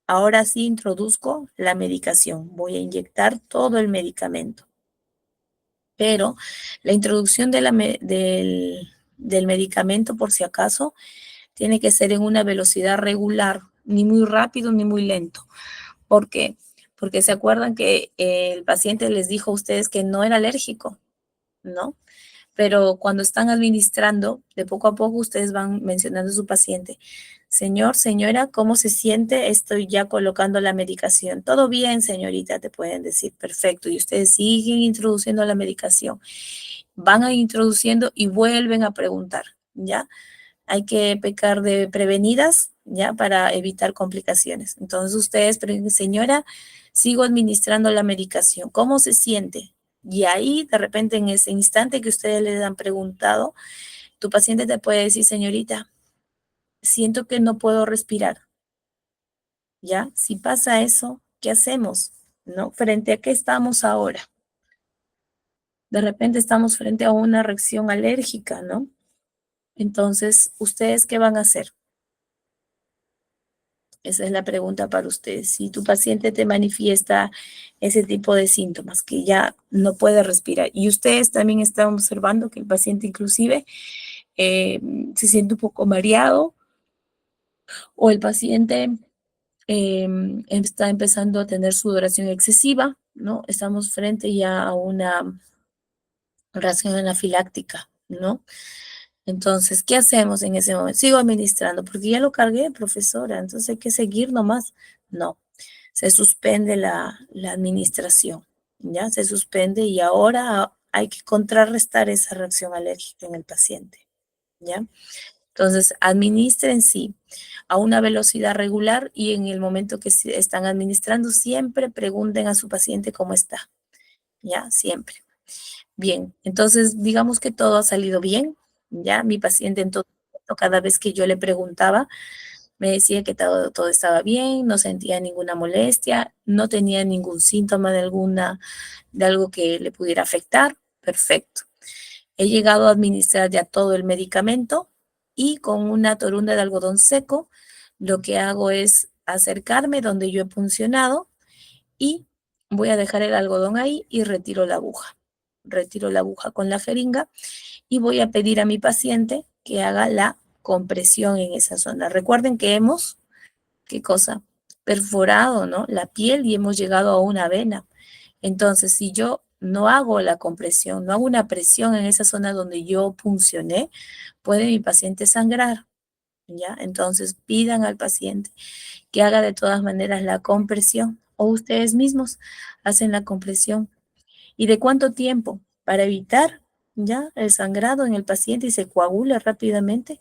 ahora sí introduzco la medicación. Voy a inyectar todo el medicamento. Pero la introducción del medicamento, por si acaso, tiene que ser en una velocidad regular, ni muy rápido ni muy lento. ¿Por qué? Porque se acuerdan que el paciente les dijo a ustedes que no era alérgico, ¿no? Pero cuando están administrando, de poco a poco ustedes van mencionando a su paciente. Señor, señora, ¿cómo se siente? Estoy ya colocando la medicación. Todo bien, señorita, te pueden decir. Perfecto. Y ustedes siguen introduciendo la medicación. Van a introduciendo y vuelven a preguntar, ¿ya? Hay que pecar de prevenidas, ¿ya? Para evitar complicaciones. Entonces ustedes, señora, sigo administrando la medicación. ¿Cómo se siente? Y ahí, de repente, en ese instante que ustedes les han preguntado, tu paciente te puede decir, señorita, siento que no puedo respirar, ¿ya? Si pasa eso, ¿qué hacemos? ¿No? ¿Frente a qué estamos ahora? De repente estamos frente a una reacción alérgica, ¿no? Entonces, ¿ustedes qué van a hacer? Esa es la pregunta para ustedes. Si tu paciente te manifiesta ese tipo de síntomas, que ya no puede respirar, y ustedes también están observando que el paciente inclusive se siente un poco mareado, o el paciente está empezando a tener sudoración excesiva, ¿no? Estamos frente ya a una reacción anafiláctica, ¿no? Entonces, ¿qué hacemos en ese momento? Sigo administrando, porque ya lo cargué, profesora, entonces hay que seguir nomás. No, se suspende la administración, ¿ya? Se suspende y ahora hay que contrarrestar esa reacción alérgica en el paciente, ¿ya? Entonces, administren sí a una velocidad regular y en el momento que están administrando, siempre pregunten a su paciente cómo está, ¿ya? Siempre. Bien, entonces digamos que todo ha salido bien, ¿ya? Mi paciente en todo momento, cada vez que yo le preguntaba, me decía que todo estaba bien, no sentía ninguna molestia, no tenía ningún síntoma de algo que le pudiera afectar. Perfecto. He llegado a administrar ya todo el medicamento y con una torunda de algodón seco, lo que hago es acercarme donde yo he puncionado y voy a dejar el algodón ahí y retiro la aguja. Retiro la aguja con la jeringa y voy a pedir a mi paciente que haga la compresión en esa zona. Recuerden que hemos, ¿qué cosa? Perforado, ¿no? La piel y hemos llegado a una vena. Entonces, si yo no hago la compresión, no hago una presión en esa zona donde yo puncioné, puede mi paciente sangrar, ¿ya? Entonces, pidan al paciente que haga de todas maneras la compresión o ustedes mismos hacen la compresión. ¿Y de cuánto tiempo? Para evitar ya el sangrado en el paciente y se coagula rápidamente,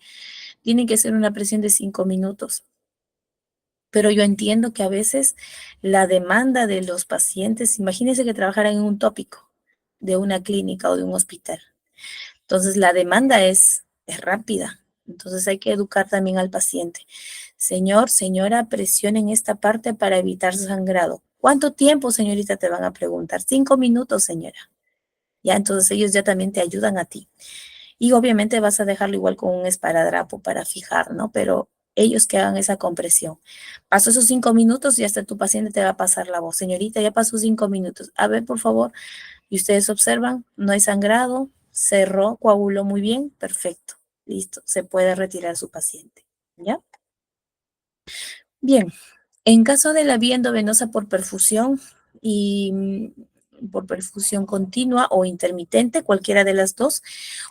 tiene que ser una presión de 5 minutos. Pero yo entiendo que a veces la demanda de los pacientes, imagínense que trabajaran en un tópico de una clínica o de un hospital. Entonces la demanda es rápida. Entonces hay que educar también al paciente. Señor, señora, presionen esta parte para evitar sangrado. ¿Cuánto tiempo, señorita, te van a preguntar? 5 minutos, señora. Ya, entonces ellos ya también te ayudan a ti. Y obviamente vas a dejarlo igual con un esparadrapo para fijar, ¿no? Pero ellos que hagan esa compresión. Pasó esos 5 minutos y hasta tu paciente te va a pasar la voz. Señorita, ya pasó 5 minutos. A ver, por favor. Y ustedes observan, no hay sangrado, cerró, coaguló muy bien, perfecto. Listo, se puede retirar su paciente. ¿Ya? Bien, en caso de la vía endovenosa por perfusión y por perfusión continua o intermitente, cualquiera de las dos,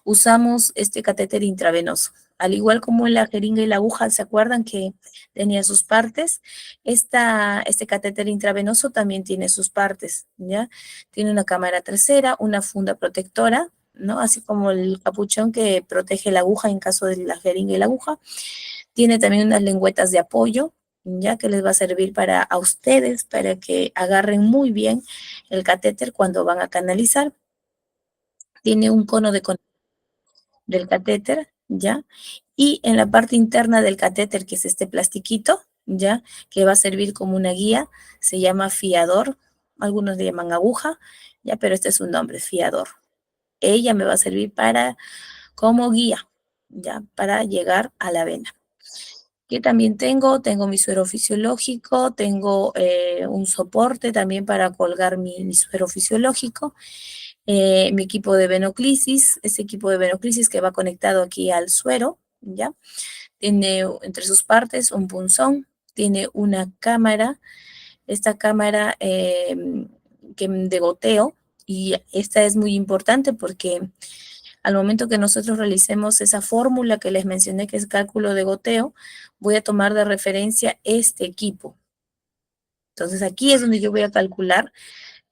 usamos este catéter intravenoso. Al igual como la jeringa y la aguja, ¿se acuerdan que tenía sus partes? Este catéter intravenoso también tiene sus partes, ¿ya? Tiene una cámara trasera, una funda protectora, ¿no? Así como el capuchón que protege la aguja en caso de la jeringa y la aguja. Tiene también unas lengüetas de apoyo, ya que les va a servir a ustedes para que agarren muy bien el catéter cuando van a canalizar. Tiene un cono del catéter, ¿ya? Y en la parte interna del catéter, que es este plastiquito, ¿ya? Que va a servir como una guía, se llama fiador, algunos le llaman aguja, ¿ya? Pero este es su nombre, fiador. Ella me va a servir como guía, ¿ya? Para llegar a la vena. Que también tengo mi suero fisiológico, tengo un soporte también para colgar mi suero fisiológico, mi equipo de venoclisis, ese equipo de venoclisis que va conectado aquí al suero, ¿ya? Tiene entre sus partes un punzón, tiene una cámara, esta cámara de goteo, y esta es muy importante porque al momento que nosotros realicemos esa fórmula que les mencioné, que es cálculo de goteo, voy a tomar de referencia este equipo. Entonces aquí es donde yo voy a calcular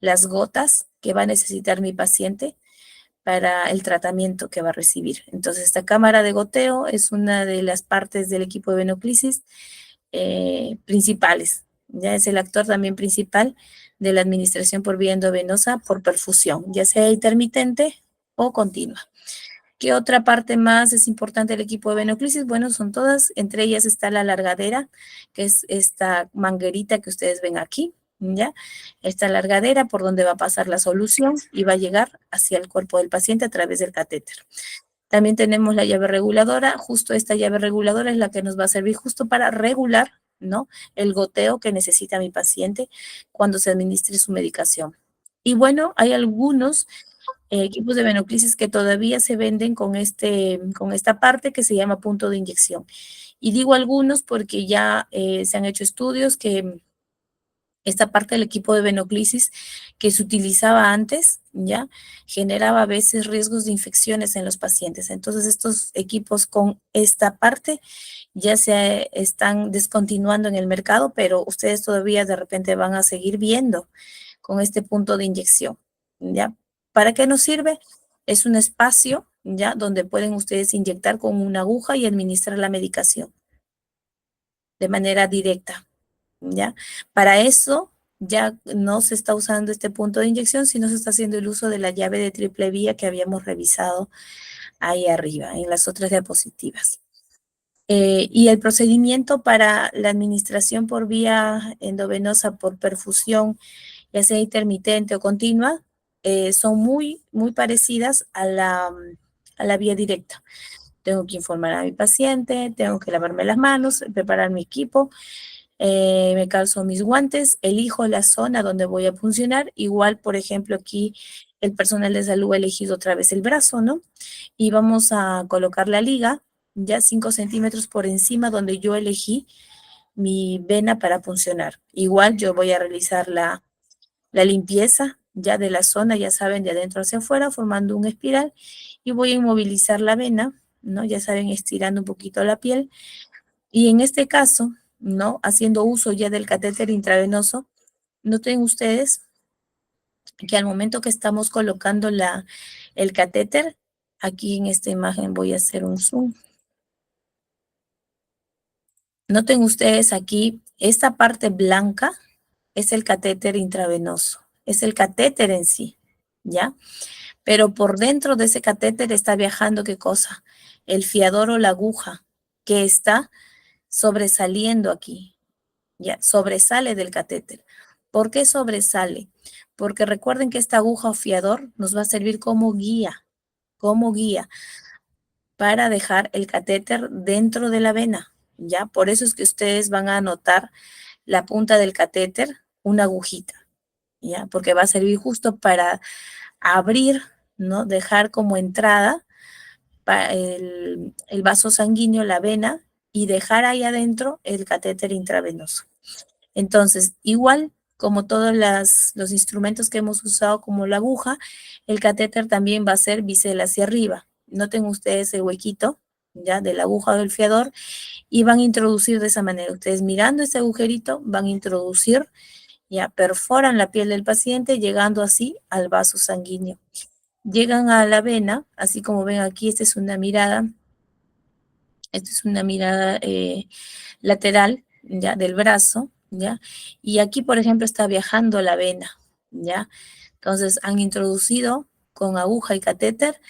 las gotas que va a necesitar mi paciente para el tratamiento que va a recibir. Entonces esta cámara de goteo es una de las partes del equipo de venoclisis principales. Ya es el actor también principal de la administración por vía endovenosa por perfusión, ya sea intermitente o continua. ¿Qué otra parte más es importante del equipo de venoclisis? Bueno, son todas, entre ellas está la largadera, que es esta manguerita que ustedes ven aquí, ¿ya? Esta largadera por donde va a pasar la solución y va a llegar hacia el cuerpo del paciente a través del catéter. También tenemos la llave reguladora, justo esta llave reguladora es la que nos va a servir justo para regular ¿no? El goteo que necesita mi paciente cuando se administre su medicación. Y bueno, hay algunos equipos de venoclisis que todavía se venden con esta parte que se llama punto de inyección. Y digo algunos porque ya se han hecho estudios que esta parte del equipo de venoclisis que se utilizaba antes, ya, generaba a veces riesgos de infecciones en los pacientes. Entonces, estos equipos con esta parte ya se están descontinuando en el mercado, pero ustedes todavía de repente van a seguir viendo con este punto de inyección, ¿ya? ¿Para qué nos sirve? Es un espacio, ¿ya? Donde pueden ustedes inyectar con una aguja y administrar la medicación de manera directa, ¿ya? Para eso ya no se está usando este punto de inyección, sino se está haciendo el uso de la llave de triple vía que habíamos revisado ahí arriba, en las otras diapositivas. Y el procedimiento para la administración por vía endovenosa por perfusión, ya sea intermitente o continua, son muy parecidas a la vía directa. Tengo que informar a mi paciente, tengo que lavarme las manos, preparar mi equipo, me calzo mis guantes, elijo la zona donde voy a funcionar. Igual, por ejemplo, aquí el personal de salud ha elegido otra vez el brazo, ¿no? Y vamos a colocar la liga ya 5 centímetros por encima donde yo elegí mi vena para funcionar. Igual yo voy a realizar la limpieza ya de la zona, ya saben, de adentro hacia afuera, formando un espiral y voy a inmovilizar la vena, ¿no? Ya saben, estirando un poquito la piel. Y en este caso, ¿no? Haciendo uso ya del catéter intravenoso, noten ustedes que al momento que estamos colocando el catéter, aquí en esta imagen voy a hacer un zoom. Noten ustedes aquí, esta parte blanca es el catéter intravenoso, es el catéter en sí, ¿ya? Pero por dentro de ese catéter está viajando, ¿qué cosa? El fiador o la aguja que está sobresaliendo aquí, ya, sobresale del catéter. ¿Por qué sobresale? Porque recuerden que esta aguja o fiador nos va a servir como guía para dejar el catéter dentro de la vena, ¿ya? Por eso es que ustedes van a notar la punta del catéter, una agujita, ¿ya? Porque va a servir justo para abrir, ¿no? Dejar como entrada el vaso sanguíneo, la vena, y dejar ahí adentro el catéter intravenoso. Entonces, igual como todos los instrumentos que hemos usado como la aguja, el catéter también va a ser bisel hacia arriba. Noten ustedes el huequito, ya, de la aguja o del fiador, y van a introducir de esa manera. Ustedes mirando ese agujerito van a introducir, ya, perforan la piel del paciente, llegando así al vaso sanguíneo. Llegan a la vena, así como ven aquí, esta es una mirada lateral, ¿ya? Del brazo, ¿ya? Y aquí, por ejemplo, está viajando la vena, ¿ya? Entonces, han introducido con aguja y catéter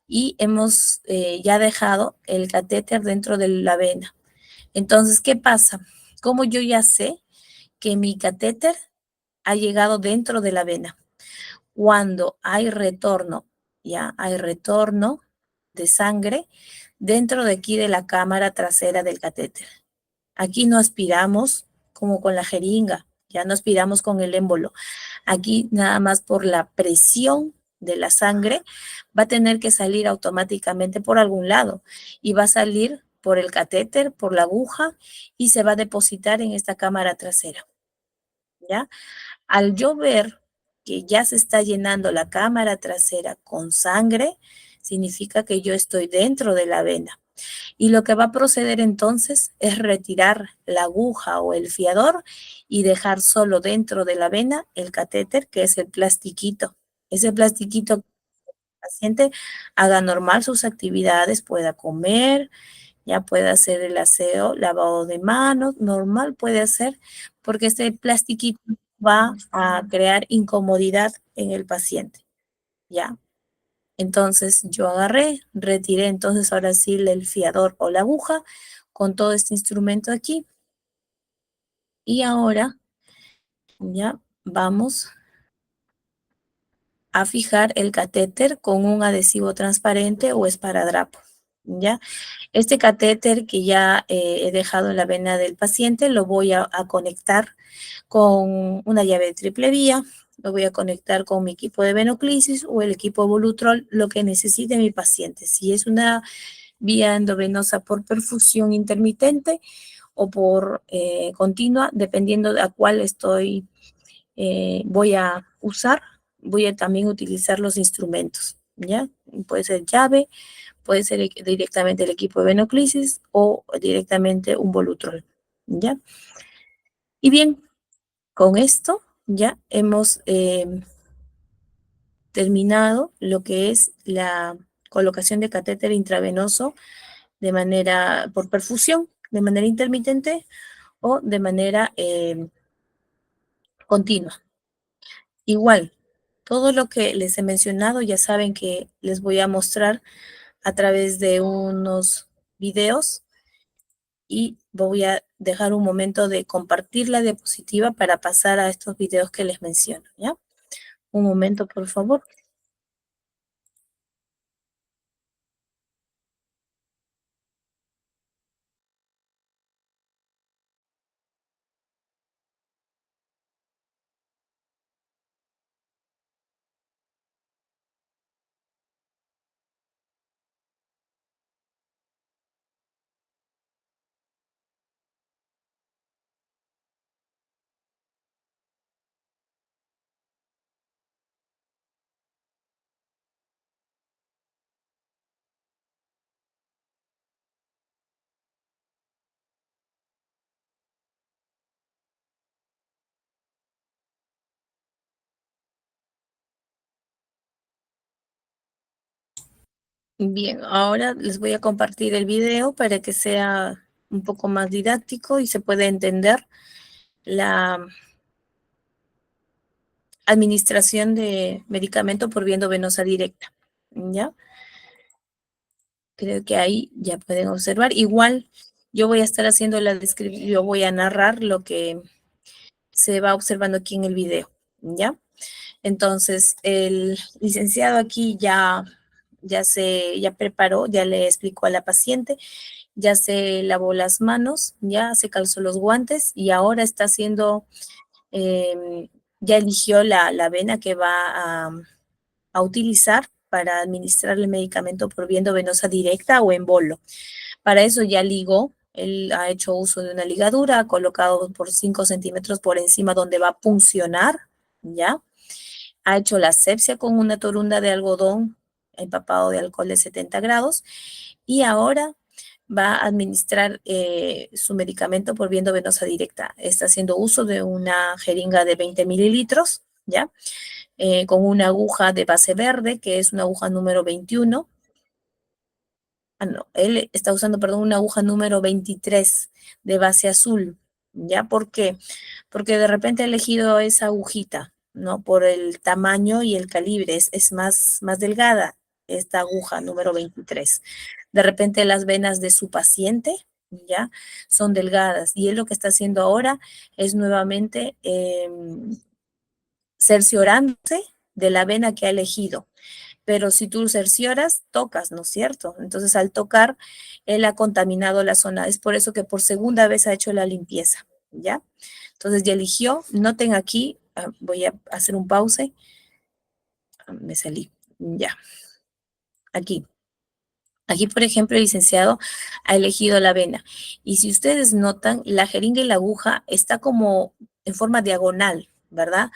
y hemos ya dejado el catéter dentro de la vena. Entonces, ¿qué pasa? Como yo ya sé que mi catéter ha llegado dentro de la vena. Cuando hay retorno, ya hay retorno de sangre dentro de aquí de la cámara trasera del catéter. Aquí no aspiramos como con la jeringa, ya no aspiramos con el émbolo. Aquí nada más por la presión de la sangre va a tener que salir automáticamente por algún lado y va a salir por el catéter, por la aguja y se va a depositar en esta cámara trasera. ¿Ya? Al yo ver que ya se está llenando la cámara trasera con sangre, significa que yo estoy dentro de la vena. Y lo que va a proceder entonces es retirar la aguja o el fiador y dejar solo dentro de la vena el catéter, que es el plastiquito. Ese plastiquito que el paciente haga normal sus actividades, pueda comer, ya puede hacer el aseo, lavado de manos, normal puede hacer, porque este plastiquito va a crear incomodidad en el paciente, ¿ya? Entonces yo agarré, retiré entonces ahora sí el fiador o la aguja con todo este instrumento aquí y ahora ya vamos a fijar el catéter con un adhesivo transparente o esparadrapo, ¿ya? Este catéter que ya he dejado en la vena del paciente lo voy a conectar con una llave de triple vía, lo voy a conectar con mi equipo de venoclisis o el equipo Volutrol, lo que necesite mi paciente. Si es una vía endovenosa por perfusión intermitente o por continua, dependiendo de a cuál voy a usar, voy a también utilizar los instrumentos, ¿ya? Puede ser llave, puede ser directamente el equipo de venoclisis o directamente un Volutrol, ¿ya? Y bien, con esto ya hemos terminado lo que es la colocación de catéter intravenoso de manera por perfusión, de manera intermitente o de manera continua. Igual, todo lo que les he mencionado ya saben que les voy a mostrar a través de unos videos y voy a dejar un momento de compartir la diapositiva para pasar a estos videos que les menciono, ¿ya? Un momento, por favor. Bien, ahora les voy a compartir el video para que sea un poco más didáctico y se pueda entender la administración de medicamento por vía venosa directa. ¿Ya? Creo que ahí ya pueden observar. Igual yo voy a estar haciendo la descripción, yo voy a narrar lo que se va observando aquí en el video. ¿Ya? Entonces, el licenciado aquí ya preparó, ya le explicó a la paciente, ya se lavó las manos, ya se calzó los guantes y ahora está haciendo, ya eligió la vena que va a utilizar para administrar el medicamento por vía venosa directa o en bolo. Para eso ya ligó, él ha hecho uso de una ligadura, ha colocado por 5 centímetros por encima donde va a puncionar, ¿ya? Ha hecho la asepsia con una torunda de algodón empapado de alcohol de 70 grados y ahora va a administrar su medicamento por vía venosa directa. Está haciendo uso de una jeringa de 20 mililitros, ¿ya? Con una aguja de base verde, que es una aguja número 21. No, él está usando, perdón, una aguja número 23 de base azul. ¿Ya? ¿Por qué? Porque de repente he elegido esa agujita, ¿no? Por el tamaño y el calibre, es más delgada esta aguja número 23. De repente las venas de su paciente, ¿ya? Son delgadas y él lo que está haciendo ahora es nuevamente cerciorándose de la vena que ha elegido. Pero si tú cercioras, tocas, ¿no es cierto? Entonces al tocar, él ha contaminado la zona. Es por eso que por segunda vez ha hecho la limpieza, ¿ya? Entonces ya eligió, noten aquí, voy a hacer un pause, me salí, ya, aquí. Aquí, por ejemplo, el licenciado ha elegido la vena. Y si ustedes notan, la jeringa y la aguja está como en forma diagonal, ¿verdad?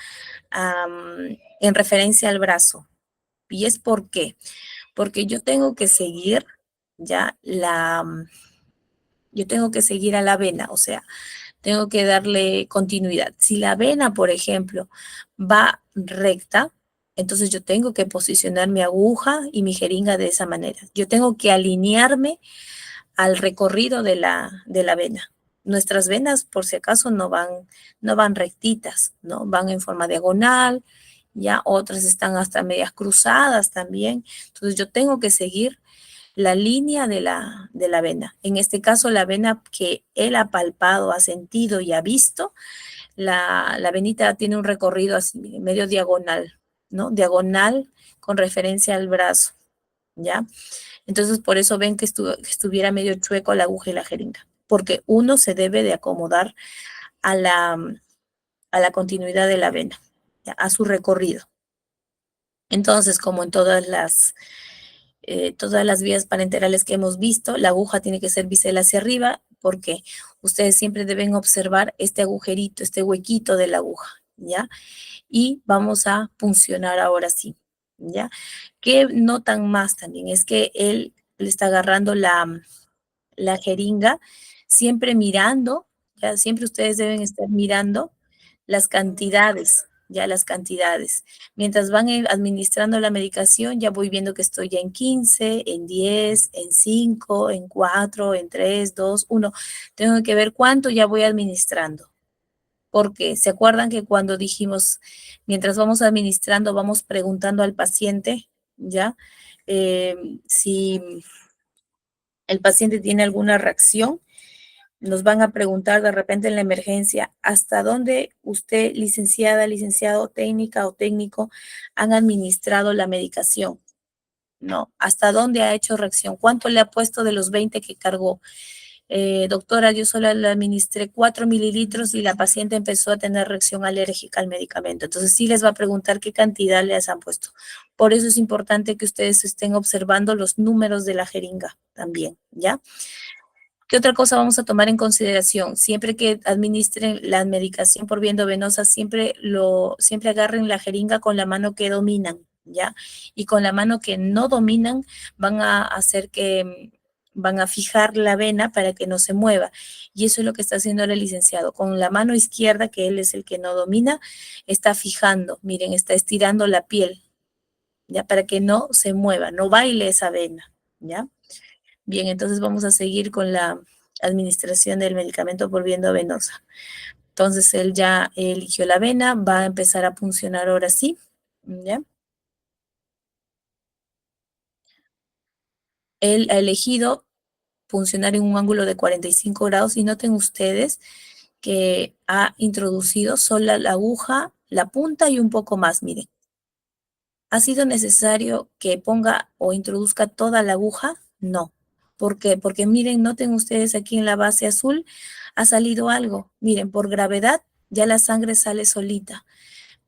En referencia al brazo. ¿Y es por qué? Porque yo tengo que seguir a la vena, o sea, tengo que darle continuidad. Si la vena, por ejemplo, va recta, entonces yo tengo que posicionar mi aguja y mi jeringa de esa manera. Yo tengo que alinearme al recorrido de la vena. Nuestras venas, por si acaso, no van rectitas, ¿no? Van en forma diagonal, ya otras están hasta medias cruzadas también. Entonces yo tengo que seguir la línea de la vena. En este caso, la vena que él ha palpado, ha sentido y ha visto, la venita tiene un recorrido así, medio diagonal, ¿no? Diagonal con referencia al brazo. ¿ya? Entonces, por eso ven que, que estuviera medio chueco la aguja y la jeringa, porque uno se debe de acomodar a a la continuidad de la vena, ¿ya? A su recorrido. Entonces, como en todas las vías parenterales que hemos visto, la aguja tiene que ser bisel hacia arriba, porque ustedes siempre deben observar este agujerito, este huequito de la aguja, ¿ya? Y vamos a funcionar ahora sí, ¿ya? Que notan más también es que él le está agarrando la jeringa, siempre mirando, ya siempre ustedes deben estar mirando las cantidades, ya las cantidades. Mientras van administrando la medicación, ya voy viendo que estoy ya en 15, en 10, en 5, en 4, en 3, 2, 1. Tengo que ver cuánto ya voy administrando. Porque se acuerdan que cuando dijimos, mientras vamos administrando, vamos preguntando al paciente, ¿ya? Si el paciente tiene alguna reacción, nos van a preguntar de repente en la emergencia, ¿hasta dónde usted, licenciada, licenciado, técnica o técnico, han administrado la medicación? No, ¿hasta dónde ha hecho reacción? ¿Cuánto le ha puesto de los 20 que cargó? Doctora, yo solo le administré 4 mililitros y la paciente empezó a tener reacción alérgica al medicamento. Entonces sí les va a preguntar qué cantidad les han puesto. Por eso es importante que ustedes estén observando los números de la jeringa también, ¿ya? ¿Qué otra cosa vamos a tomar en consideración? Siempre que administren la medicación por vía endovenosa, siempre agarren la jeringa con la mano que dominan, ¿ya? Y con la mano que no dominan van a hacer que van a fijar la vena para que no se mueva. Y eso es lo que está haciendo el licenciado. Con la mano izquierda, que él es el que no domina, está fijando, miren, está estirando la piel, ¿ya? Para que no se mueva, no baile esa vena, ¿ya? Bien, entonces vamos a seguir con la administración del medicamento por vía venosa. Entonces él ya eligió la vena, va a empezar a funcionar ahora sí, ¿ya? Él ha elegido funcionar en un ángulo de 45 grados y noten ustedes que ha introducido solo la aguja, la punta y un poco más, miren. ¿Ha sido necesario que ponga o introduzca toda la aguja? No. ¿Por qué? Porque miren, noten ustedes aquí en la base azul ha salido algo. Miren, por gravedad ya la sangre sale solita,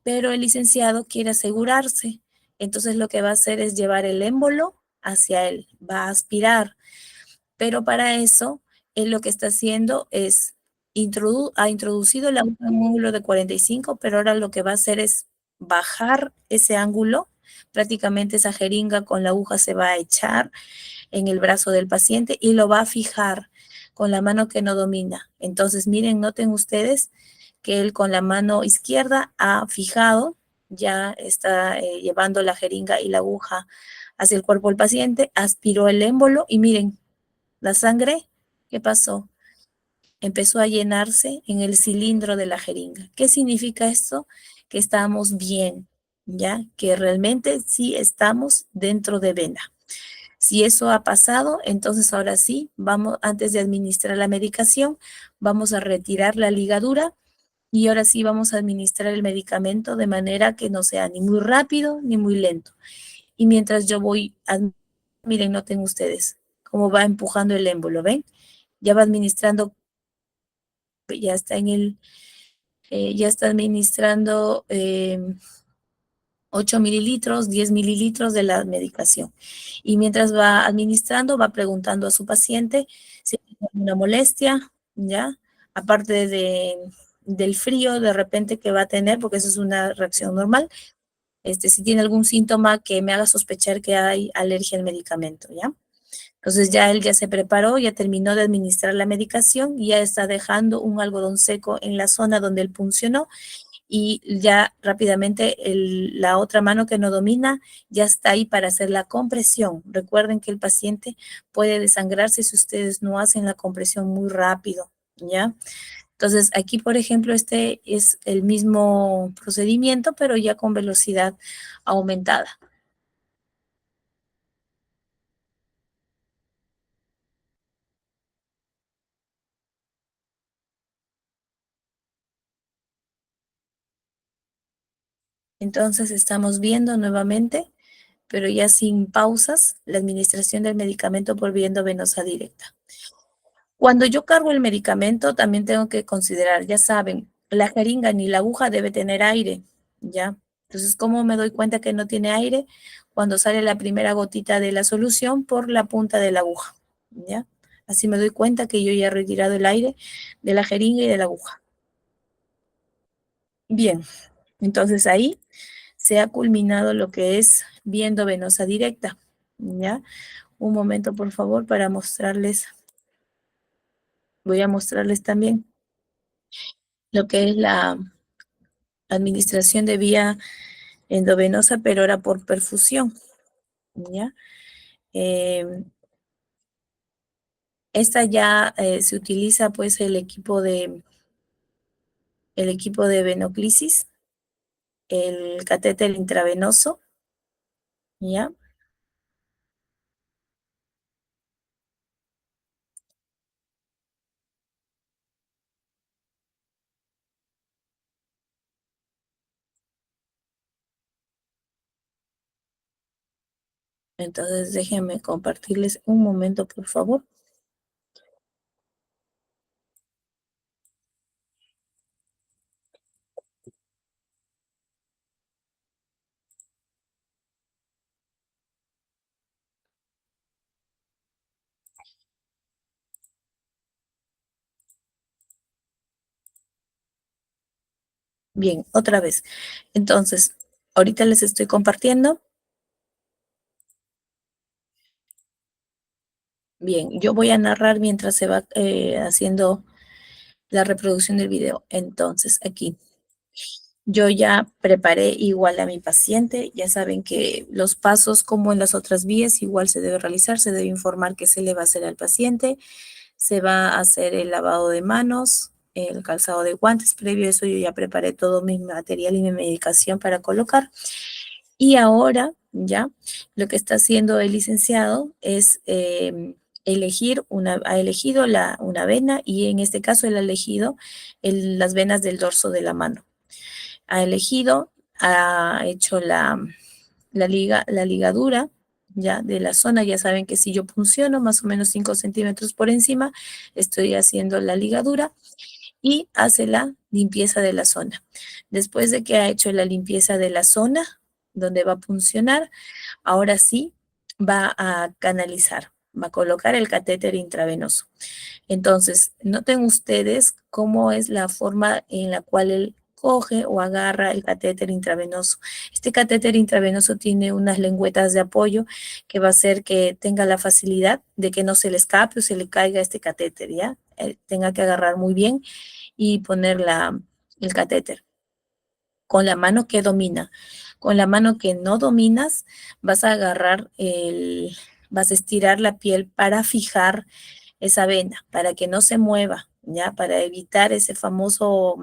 pero el licenciado quiere asegurarse. Entonces lo que va a hacer es llevar el émbolo hacia él, va a aspirar, pero para eso él lo que está haciendo es ha introducido la aguja en un ángulo de 45, pero ahora lo que va a hacer es bajar ese ángulo. Prácticamente esa jeringa con la aguja se va a echar en el brazo del paciente y lo va a fijar con la mano que no domina. Entonces, miren, noten ustedes que él con la mano izquierda ha fijado, ya está llevando la jeringa y la aguja hacia el cuerpo del paciente, aspiró el émbolo y miren, la sangre, ¿qué pasó? Empezó a llenarse en el cilindro de la jeringa. ¿Qué significa esto? Que estamos bien, ¿ya? Que realmente sí estamos dentro de vena. Si eso ha pasado, entonces ahora sí, vamos, antes de administrar la medicación, vamos a retirar la ligadura y ahora sí vamos a administrar el medicamento de manera que no sea ni muy rápido ni muy lento. Y mientras yo voy, miren, noten ustedes cómo va empujando el émbolo, ¿ven? Ya va administrando, ya está en ya está administrando 8 mililitros, 10 mililitros de la medicación. Y mientras va administrando, va preguntando a su paciente si tiene alguna molestia, ¿ya? Aparte del frío de repente que va a tener, porque eso es una reacción normal, si tiene algún síntoma que me haga sospechar que hay alergia al medicamento, ¿ya? Entonces ya él ya se preparó, ya terminó de administrar la medicación y ya está dejando un algodón seco en la zona donde él puncionó y ya rápidamente la otra mano que no domina ya está ahí para hacer la compresión. Recuerden que el paciente puede desangrarse si ustedes no hacen la compresión muy rápido, ¿ya? Entonces aquí, por ejemplo, este es el mismo procedimiento, pero ya con velocidad aumentada. Entonces estamos viendo nuevamente pero ya sin pausas, la administración del medicamento por vía endovenosa directa. Cuando yo cargo el medicamento, también tengo que considerar, ya saben, la jeringa ni la aguja debe tener aire, ¿ya? Entonces, ¿cómo me doy cuenta que no tiene aire? Cuando sale la primera gotita de la solución por la punta de la aguja, ¿ya? Así me doy cuenta que yo ya he retirado el aire de la jeringa y de la aguja. Bien, entonces ahí se ha culminado lo que es viendo venosa directa, ¿ya? Un momento, por favor, para mostrarles, voy a mostrarles también lo que es la administración de vía endovenosa, pero ahora por perfusión, ¿ya? Eh, esta ya se utiliza pues el equipo de venoclisis, el catéter intravenoso, ¿ya? Entonces déjenme compartirles un momento, por favor. Bien, otra vez. Entonces, ahorita les estoy compartiendo. Bien, yo voy a narrar mientras se va haciendo la reproducción del video. Entonces, aquí yo ya preparé igual a mi paciente. Ya saben que los pasos, como en las otras vías, igual se debe realizar. Se debe informar qué se le va a hacer al paciente. Se va a hacer el lavado de manos, el calzado de guantes. Previo a eso, yo ya preparé todo mi material y mi medicación para colocar. Y ahora, ya, lo que está haciendo el licenciado es ha elegido una vena y en este caso él ha elegido las venas del dorso de la mano. Ha elegido, ha hecho la ligadura ya de la zona. Ya saben que si yo punciono más o menos 5 centímetros por encima, estoy haciendo la ligadura y hace la limpieza de la zona. Después de que ha hecho la limpieza de la zona donde va a funcionar, ahora sí va a canalizar, va a colocar el catéter intravenoso. Entonces, noten ustedes cómo es la forma en la cual él coge o agarra el catéter intravenoso. Este catéter intravenoso tiene unas lengüetas de apoyo que va a hacer que tenga la facilidad de que no se le escape o se le caiga este catéter, ¿ya? Tenga que agarrar muy bien y poner el catéter con la mano que domina. Con la mano que no dominas, vas a vas a estirar la piel para fijar esa vena, para que no se mueva, ¿ya? Para evitar ese famoso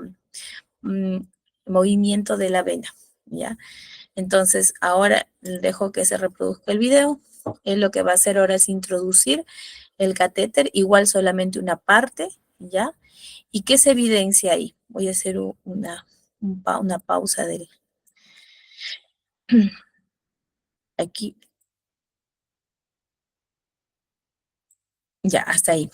mm, movimiento de la vena, ¿ya? Entonces, ahora dejo que se reproduzca el video. Él lo que va a hacer ahora es introducir el catéter, igual solamente una parte, ¿ya? ¿Y qué se evidencia ahí? Voy a hacer una pausa del aquí, ya, hasta ahí.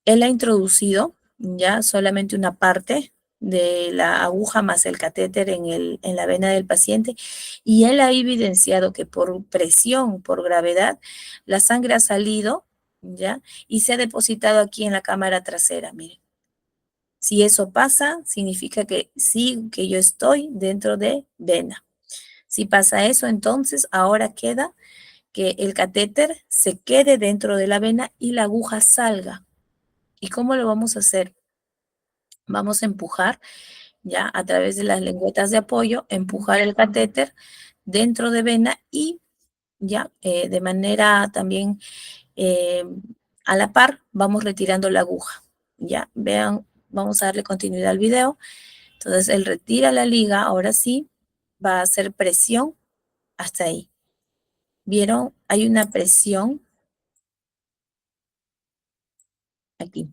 Él ha introducido ya solamente una parte de la aguja más el catéter en la vena del paciente y él ha evidenciado que por presión, por gravedad, la sangre ha salido, ¿ya? Y se ha depositado aquí en la cámara trasera, miren. Si eso pasa, significa que sí, que yo estoy dentro de vena. Si pasa eso, entonces ahora queda que el catéter se quede dentro de la vena y la aguja salga. ¿Y cómo lo vamos a hacer? Vamos a empujar ya a través de las lengüetas de apoyo, empujar el catéter dentro de vena y ya de manera también eh, a la par vamos retirando la aguja. Ya, vean, vamos a darle continuidad al video. Entonces él retira la liga, ahora sí, va a hacer presión hasta ahí. ¿Vieron? Hay una presión aquí.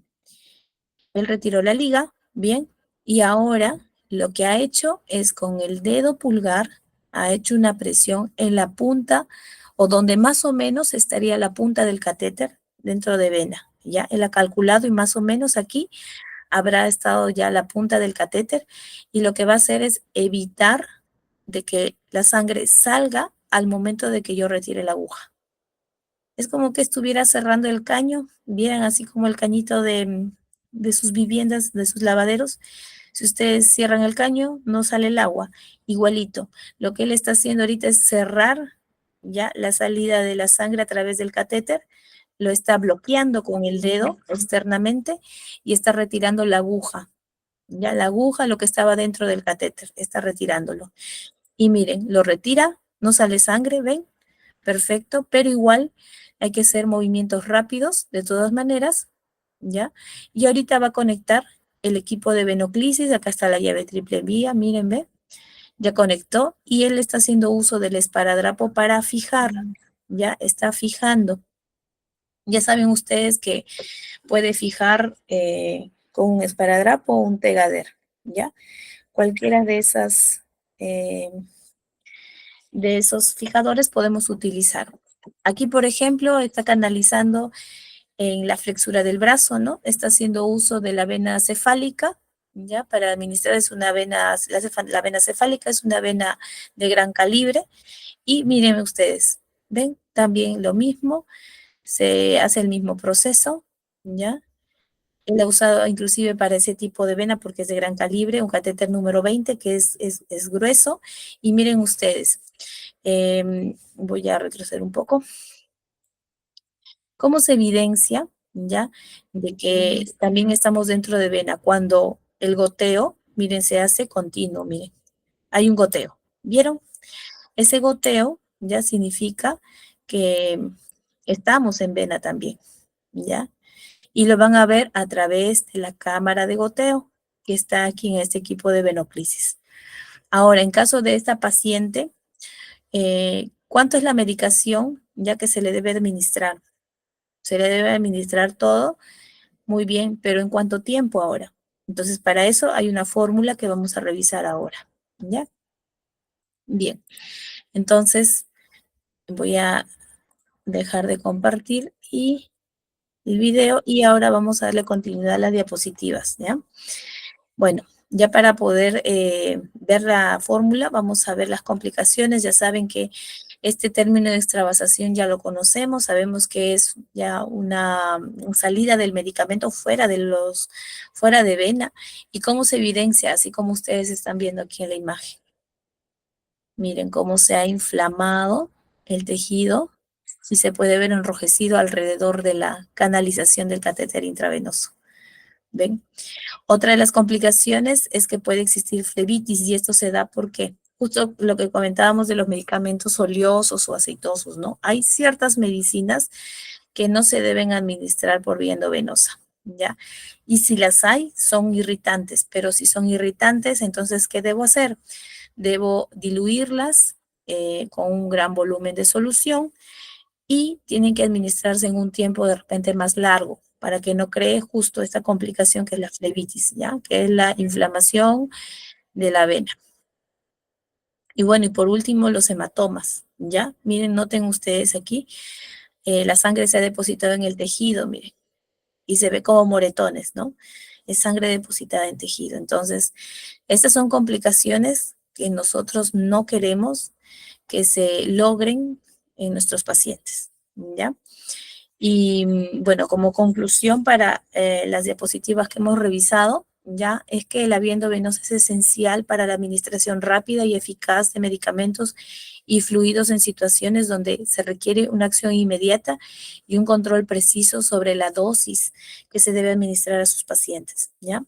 Él retiró la liga, bien, y ahora lo que ha hecho es con el dedo pulgar, ha hecho una presión en la punta o donde más o menos estaría la punta del catéter dentro de vena. Ya él ha calculado y más o menos aquí habrá estado ya la punta del catéter y lo que va a hacer es evitar de que la sangre salga al momento de que yo retire la aguja. Es como que estuviera cerrando el caño, vieran así como el cañito de sus viviendas, de sus lavaderos. Si ustedes cierran el caño, no sale el agua, igualito. Lo que él está haciendo ahorita es cerrar ya la salida de la sangre a través del catéter, lo está bloqueando con el dedo externamente y está retirando la aguja. Ya la aguja, lo que estaba dentro del catéter, está retirándolo. Y miren, lo retira, no sale sangre, ¿ven? Perfecto, pero igual hay que hacer movimientos rápidos de todas maneras, ¿ya? Y ahorita va a conectar el equipo de venoclisis, acá está la llave triple vía, miren, ¿ve? Ya conectó y él está haciendo uso del esparadrapo para fijar, ya está fijando. Ya saben ustedes que puede fijar con un esparadrapo o un pegader, ¿ya? Cualquiera eh, de esos fijadores podemos utilizar. Aquí, por ejemplo, está canalizando en la flexura del brazo, ¿no? Está haciendo uso de la vena cefálica, ¿ya? Para administrar es una vena, la vena cefálica es una vena de gran calibre. Y miren ustedes, ¿ven? También lo mismo, se hace el mismo proceso, ¿ya? Él ha usado inclusive para ese tipo de vena porque es de gran calibre, un catéter número 20 que es grueso. Y miren ustedes, voy a retroceder un poco. ¿Cómo se evidencia, ya, de que también estamos dentro de vena? Cuando el goteo, miren, se hace continuo, miren, hay un goteo, ¿vieron? Ese goteo ya significa que estamos en vena también, ¿ya? Y lo van a ver a través de la cámara de goteo que está aquí en este equipo de venoclisis. Ahora, en caso de esta paciente, ¿cuánto es la medicación ya que se le debe administrar? Se le debe administrar todo muy bien, pero ¿en cuánto tiempo ahora? Entonces, para eso hay una fórmula que vamos a revisar ahora, ¿ya? Bien, entonces voy a dejar de compartir y el video y ahora vamos a darle continuidad a las diapositivas, ¿ya? Bueno, ya para poder ver la fórmula, vamos a ver las complicaciones. Ya saben que este término de extravasación ya lo conocemos, sabemos que es ya una salida del medicamento fuera de vena. ¿Y cómo se evidencia? Así como ustedes están viendo aquí en la imagen. Miren cómo se ha inflamado el tejido y se puede ver enrojecido alrededor de la canalización del catéter intravenoso. ¿Ven? Otra de las complicaciones es que puede existir flebitis y esto se da porque justo lo que comentábamos de los medicamentos oleosos o aceitosos, ¿no? Hay ciertas medicinas que no se deben administrar por vía endovenosa, ¿ya? Y si las hay, son irritantes, pero si son irritantes, entonces, ¿qué debo hacer? Debo diluirlas con un gran volumen de solución y tienen que administrarse en un tiempo de repente más largo para que no cree justo esta complicación que es la flebitis, ¿ya? Que es la inflamación de la vena. Y bueno, y por último, los hematomas, ¿ya? Miren, noten ustedes aquí, la sangre se ha depositado en el tejido, miren, y se ve como moretones, ¿no? Es sangre depositada en tejido. Entonces, estas son complicaciones que nosotros no queremos que se logren en nuestros pacientes, ¿ya? Y bueno, como conclusión para las diapositivas que hemos revisado, ya es que la vía endovenosa es esencial para la administración rápida y eficaz de medicamentos y fluidos en situaciones donde se requiere una acción inmediata y un control preciso sobre la dosis que se debe administrar a sus pacientes, ¿ya?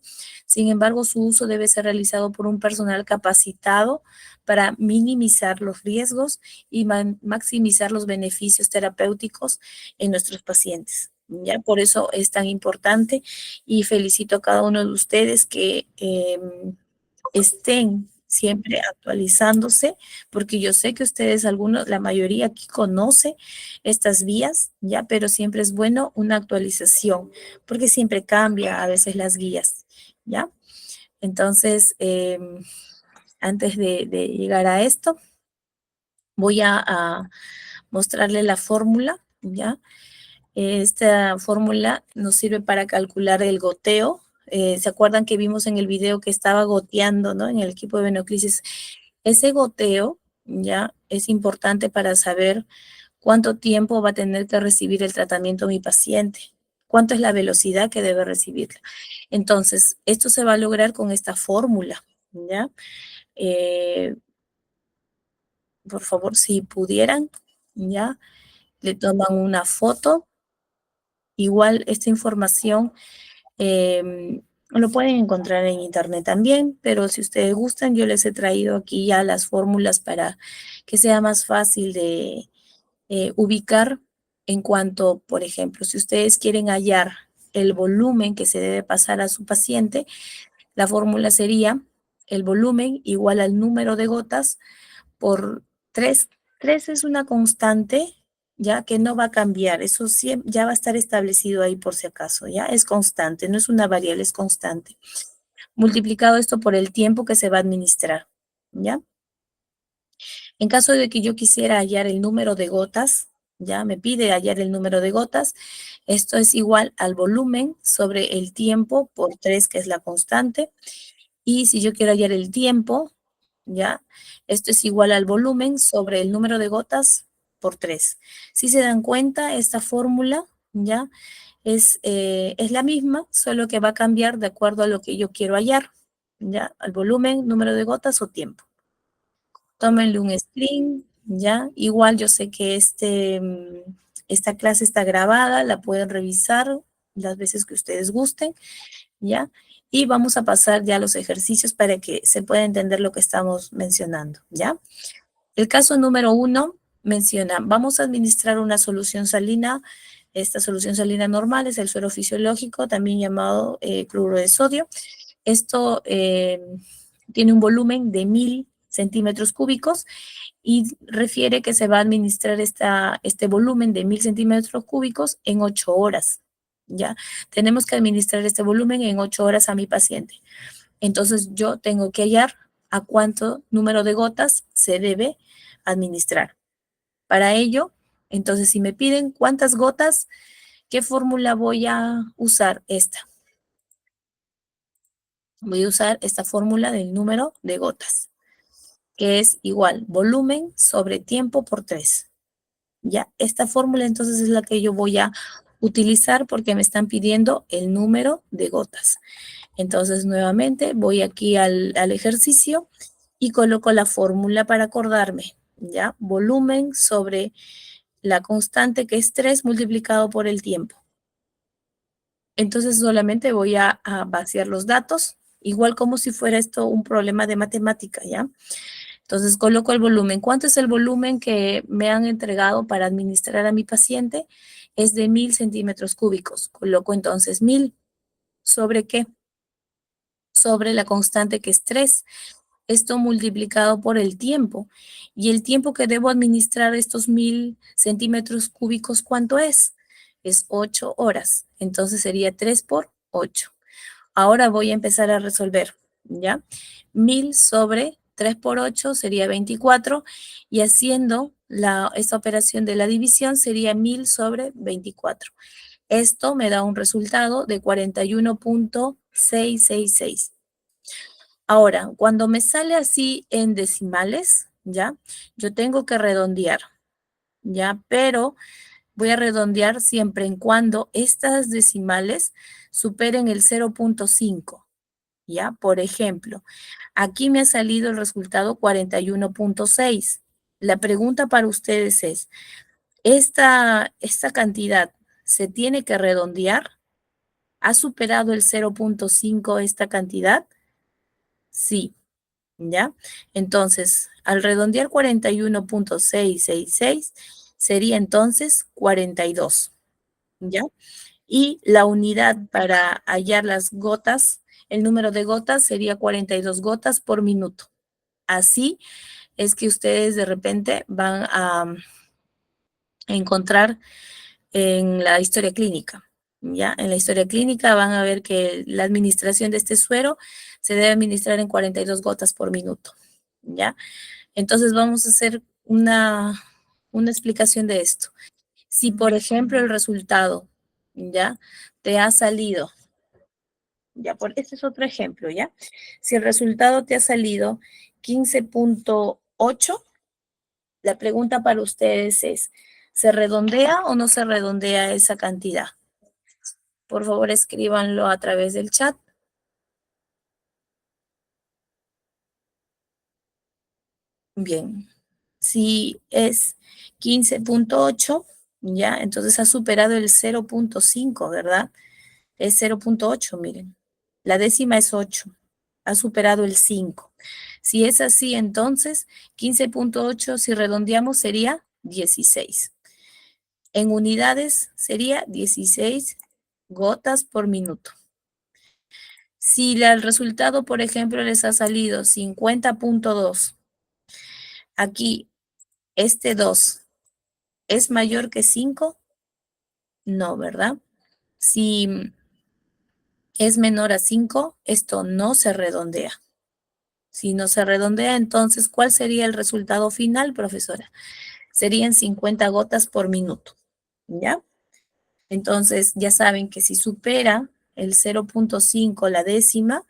Sin embargo, su uso debe ser realizado por un personal capacitado para minimizar los riesgos y maximizar los beneficios terapéuticos en nuestros pacientes. ¿Ya? Por eso es tan importante y felicito a cada uno de ustedes que estén siempre actualizándose, porque yo sé que ustedes, algunos, la mayoría aquí conoce estas vías, ¿ya? Pero siempre es bueno una actualización, porque siempre cambia a veces las guías, ¿ya? Entonces, antes de llegar a esto, voy a mostrarle la fórmula, ¿ya? Esta fórmula nos sirve para calcular el goteo. ¿Se acuerdan que vimos en el video que estaba goteando, ¿no? En el equipo de venoclisis. Ese goteo, ¿ya? Es importante para saber cuánto tiempo va a tener que recibir el tratamiento mi paciente, cuánto es la velocidad que debe recibirla. Entonces, esto se va a lograr con esta fórmula, ¿ya? Eh, por favor, si pudieran, ¿ya? Le toman una foto. Igual esta información lo pueden encontrar en internet también, pero si ustedes gustan, yo les he traído aquí ya las fórmulas para que sea más fácil de ubicar en cuanto, por ejemplo, si ustedes quieren hallar el volumen que se debe pasar a su paciente, la fórmula sería el volumen igual al número de gotas por 3. 3 es una constante, ya que no va a cambiar. Eso ya va a estar establecido ahí por si acaso, ya es constante, no es una variable, es constante. Multiplicado esto por el tiempo que se va a administrar, ¿ya? En caso de que yo quisiera hallar el número de gotas, ya me pide hallar el número de gotas, esto es igual al volumen sobre el tiempo por 3, que es la constante. Y si yo quiero hallar el tiempo, ¿ya? Esto es igual al volumen sobre el número de gotas por 3. Si se dan cuenta, esta fórmula, ¿ya? Es la misma, solo que va a cambiar de acuerdo a lo que yo quiero hallar, ¿ya? Al volumen, número de gotas o tiempo. Tómenle un screen, ¿ya? Igual yo sé que esta clase está grabada, la pueden revisar las veces que ustedes gusten, ¿ya? Y vamos a pasar ya a los ejercicios para que se pueda entender lo que estamos mencionando, ¿ya? El caso número 1 menciona, vamos a administrar una solución salina. Esta solución salina normal es el suero fisiológico, también llamado cloruro de sodio. Esto tiene un volumen de 1000 centímetros cúbicos y refiere que se va a administrar este volumen de 1000 centímetros cúbicos en 8 horas. ¿Ya? Tenemos que administrar este volumen en 8 horas a mi paciente. Entonces yo tengo que hallar a cuánto número de gotas se debe administrar. Para ello, entonces si me piden cuántas gotas, ¿qué fórmula voy a usar? Esta. Voy a usar esta fórmula del número de gotas, que es igual volumen sobre tiempo por 3. Ya, esta fórmula entonces es la que yo voy a utilizar porque me están pidiendo el número de gotas. Entonces, nuevamente voy aquí al ejercicio y coloco la fórmula para acordarme, ¿ya? Volumen sobre la constante que es 3 multiplicado por el tiempo. Entonces, solamente voy a vaciar los datos, igual como si fuera esto un problema de matemática, ¿ya? Entonces, coloco el volumen. ¿Cuánto es el volumen que me han entregado para administrar a mi paciente? Es de 1000 centímetros cúbicos. Coloco entonces 1000 sobre ¿qué? Sobre la constante que es 3. Esto multiplicado por el tiempo. Y el tiempo que debo administrar estos 1000 centímetros cúbicos, ¿cuánto es? Es 8 horas. Entonces sería 3 por 8. Ahora voy a empezar a resolver, ¿ya? 1000 sobre 3 por 8 sería 24 y haciendo esta operación de la división sería 1000 sobre 24. Esto me da un resultado de 41.666. Ahora, cuando me sale así en decimales, ¿ya? Yo tengo que redondear, ¿ya? Pero voy a redondear siempre en cuando estas decimales superen el 0.5, ¿ya? Por ejemplo, aquí me ha salido el resultado 41.6. La pregunta para ustedes es, ¿esta cantidad se tiene que redondear? ¿Ha superado el 0.5 esta cantidad? Sí. ¿Ya? Entonces, al redondear 41.666 sería entonces 42, ¿ya? Y la unidad para hallar las gotas, el número de gotas sería 42 gotas por minuto. Así es que ustedes de repente van a encontrar en la historia clínica. ¿Ya? En la historia clínica van a ver que la administración de este suero se debe administrar en 42 gotas por minuto. ¿Ya? Entonces vamos a hacer una explicación de esto. Si, por ejemplo, el resultado, ¿ya? Te ha salido, ya, este es otro ejemplo, ¿ya? Si el resultado te ha salido 15.8, la pregunta para ustedes es, ¿se redondea o no se redondea esa cantidad? Por favor, escríbanlo a través del chat. Bien, si es 15.8, ya, entonces ha superado el 0.5, ¿verdad? Es 0.8, miren. La décima es 8, ha superado el 5. Si es así, entonces 15.8, si redondeamos, sería 16. En unidades sería 16 gotas por minuto. Si el resultado, por ejemplo, les ha salido 50.2, aquí este 2 es mayor que 5, no, ¿verdad? Si es menor a 5, esto no se redondea. Si no se redondea, entonces, ¿cuál sería el resultado final, profesora? Serían 50 gotas por minuto, ¿ya? Entonces, ya saben que si supera el 0.5, la décima,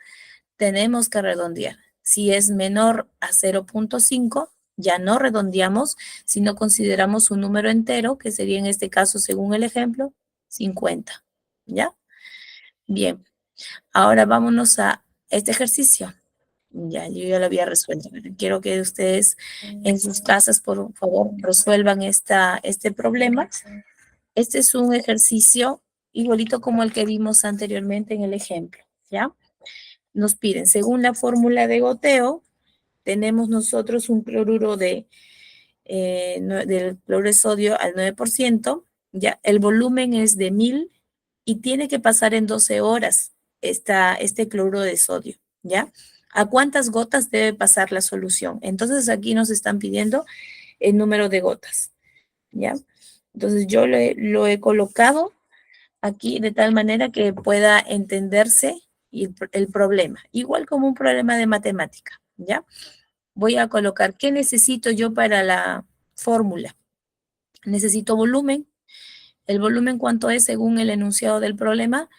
tenemos que redondear. Si es menor a 0.5, ya no redondeamos, sino consideramos un número entero, que sería en este caso, según el ejemplo, 50, ¿ya? Bien, ahora vámonos a este ejercicio. Ya, yo ya lo había resuelto. Quiero que ustedes en sus casas, por favor, resuelvan este problema. Este es un ejercicio igualito como el que vimos anteriormente en el ejemplo, ¿ya? Nos piden, según la fórmula de goteo, tenemos nosotros un cloruro del cloruro de sodio al 9%, ya, el volumen es de 1000 y tiene que pasar en 12 horas este cloruro de sodio, ¿ya? ¿A cuántas gotas debe pasar la solución? Entonces aquí nos están pidiendo el número de gotas, ¿ya? Entonces yo lo he colocado aquí de tal manera que pueda entenderse el problema, igual como un problema de matemática, ¿ya? Voy a colocar, ¿qué necesito yo para la fórmula? Necesito volumen. ¿El volumen cuánto es según el enunciado del problema?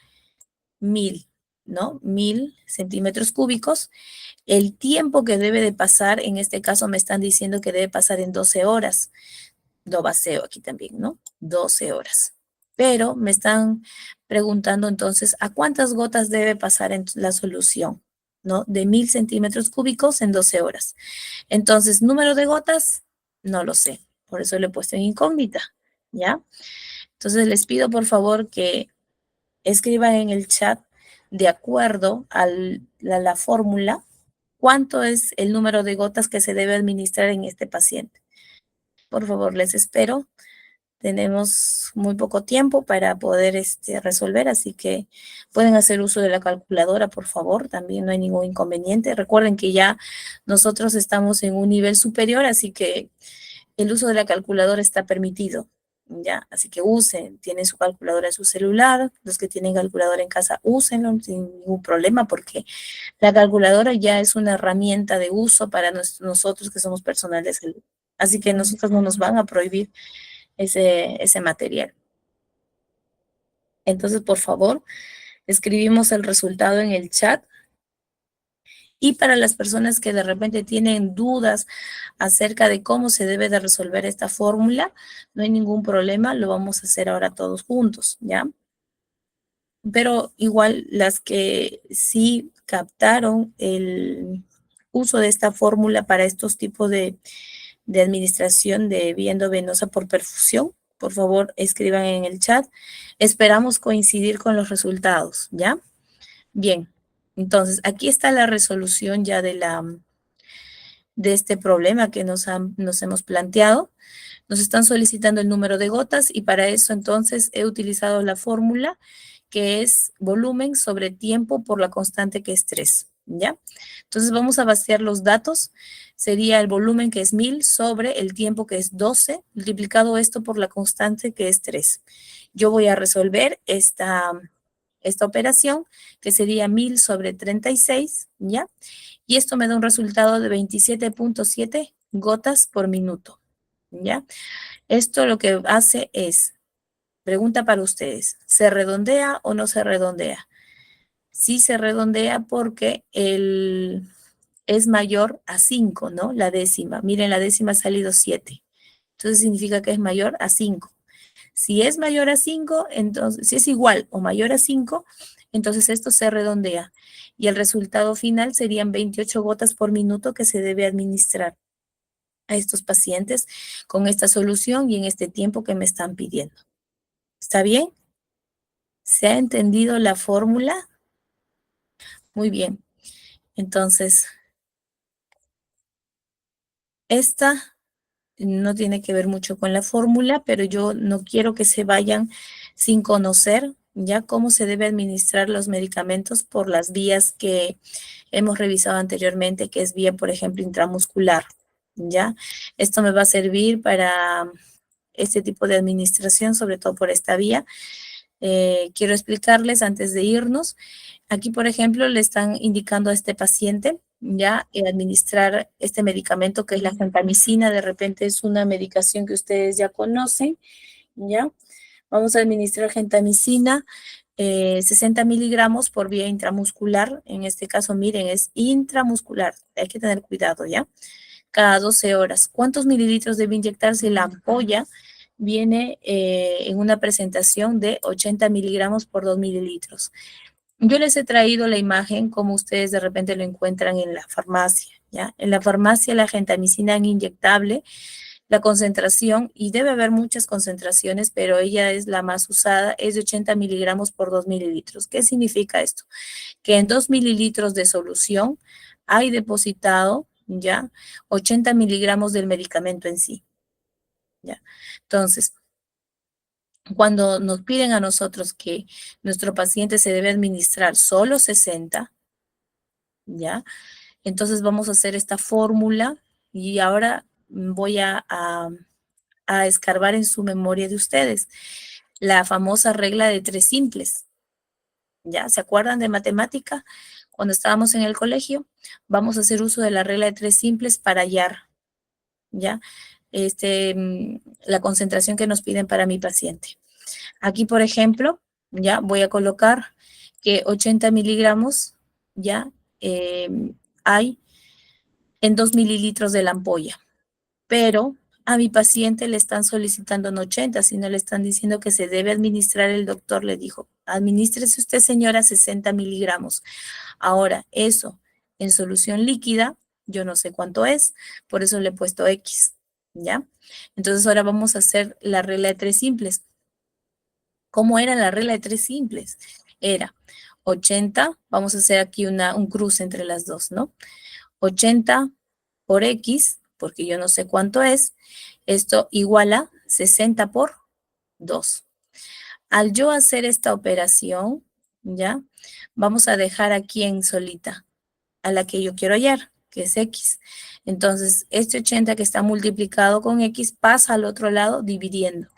1000, ¿no? 1000 centímetros cúbicos. El tiempo que debe de pasar, en este caso me están diciendo que debe pasar en 12 horas. Lo baseo aquí también, ¿no? 12 horas. Pero me están preguntando entonces, ¿a cuántas gotas debe pasar en la solución? ¿No? De 1000 centímetros cúbicos en 12 horas. Entonces, número de gotas, no lo sé. Por eso le he puesto en incógnita, ¿ya? Entonces, les pido por favor que escriban en el chat, de acuerdo a la fórmula, cuánto es el número de gotas que se debe administrar en este paciente. Por favor, les espero. Tenemos muy poco tiempo para poder resolver, así que pueden hacer uso de la calculadora, por favor, también no hay ningún inconveniente. Recuerden que ya nosotros estamos en un nivel superior, así que el uso de la calculadora está permitido, ¿ya? Así que usen, tienen su calculadora en su celular, los que tienen calculadora en casa, úsenlo sin ningún problema, porque la calculadora ya es una herramienta de uso para nosotros que somos personal de salud. Así que nosotros no nos van a prohibir ese material. Entonces, por favor, escribimos el resultado en el chat. Y para las personas que de repente tienen dudas acerca de cómo se debe de resolver esta fórmula, no hay ningún problema, lo vamos a hacer ahora todos juntos, ¿ya? Pero igual las que sí captaron el uso de esta fórmula para estos tipos de administración de vía endovenosa por perfusión, por favor escriban en el chat. Esperamos coincidir con los resultados, ¿ya? Bien, entonces aquí está la resolución ya de este problema que nos hemos planteado. Nos están solicitando el número de gotas y para eso entonces he utilizado la fórmula que es volumen sobre tiempo por la constante que es 3, ¿ya? Entonces vamos a vaciar los datos. Sería el volumen que es 1000 sobre el tiempo que es 12, multiplicado esto por la constante que es 3. Yo voy a resolver esta operación que sería 1000 sobre 36, ¿ya? Y esto me da un resultado de 27.7 gotas por minuto. ¿ya? Esto lo que hace es, pregunta para ustedes, ¿se redondea o no se redondea? Sí se redondea porque es mayor a 5, ¿no? La décima. Miren, la décima ha salido 7. Entonces significa que es mayor a 5. Si es mayor a 5, entonces, si es igual o mayor a 5, entonces esto se redondea. Y el resultado final serían 28 gotas por minuto que se debe administrar a estos pacientes con esta solución y en este tiempo que me están pidiendo. ¿Está bien? ¿Se ha entendido la fórmula? Muy bien. Entonces, esta no tiene que ver mucho con la fórmula, pero yo no quiero que se vayan sin conocer ya cómo se debe administrar los medicamentos por las vías que hemos revisado anteriormente, que es vía, por ejemplo, intramuscular, ¿ya? Esto me va a servir para este tipo de administración, sobre todo por esta vía. Quiero explicarles antes de irnos. Aquí, por ejemplo, le están indicando a este paciente ya administrar este medicamento que es la gentamicina. De repente es una medicación que ustedes ya conocen, ¿ya? Vamos a administrar gentamicina, 60 miligramos por vía intramuscular. En este caso, miren, es intramuscular. Hay que tener cuidado, ¿ya? Cada 12 horas. ¿Cuántos mililitros debe inyectarse? La ampolla viene en una presentación de 80 miligramos por 2 mililitros. Yo les he traído la imagen como ustedes de repente lo encuentran en la farmacia, ¿ya? En la farmacia la gentamicina inyectable, la concentración, y debe haber muchas concentraciones, pero ella es la más usada, es de 80 miligramos por 2 mililitros. ¿Qué significa esto? Que en 2 mililitros de solución hay depositado, ¿ya? 80 miligramos del medicamento en sí, ¿ya? Entonces, cuando nos piden a nosotros que nuestro paciente se debe administrar solo 60, ¿ya? Entonces vamos a hacer esta fórmula y ahora voy a escarbar en su memoria de ustedes la famosa regla de 3 simples, ¿ya? ¿Se acuerdan de matemática? Cuando estábamos en el colegio, vamos a hacer uso de la regla de 3 simples para hallar, ¿ya? La concentración que nos piden para mi paciente. Aquí, por ejemplo, ya voy a colocar que 80 miligramos, ya hay en 2 mililitros de la ampolla, pero a mi paciente le están solicitando en 80, si no le están diciendo que se debe administrar, el doctor le dijo, administrese usted, señora, 60 miligramos. Ahora, eso en solución líquida, yo no sé cuánto es, por eso le he puesto X, ¿ya? Entonces ahora vamos a hacer la regla de 3 simples. ¿Cómo era la regla de 3 simples? Era 80, vamos a hacer aquí un cruce entre las dos, ¿no? 80 por X, porque yo no sé cuánto es, esto iguala 60 por 2. Al yo hacer esta operación, ¿ya? Vamos a dejar aquí en solita a la que yo quiero hallar, que es X. Entonces, este 80 que está multiplicado con X pasa al otro lado dividiendo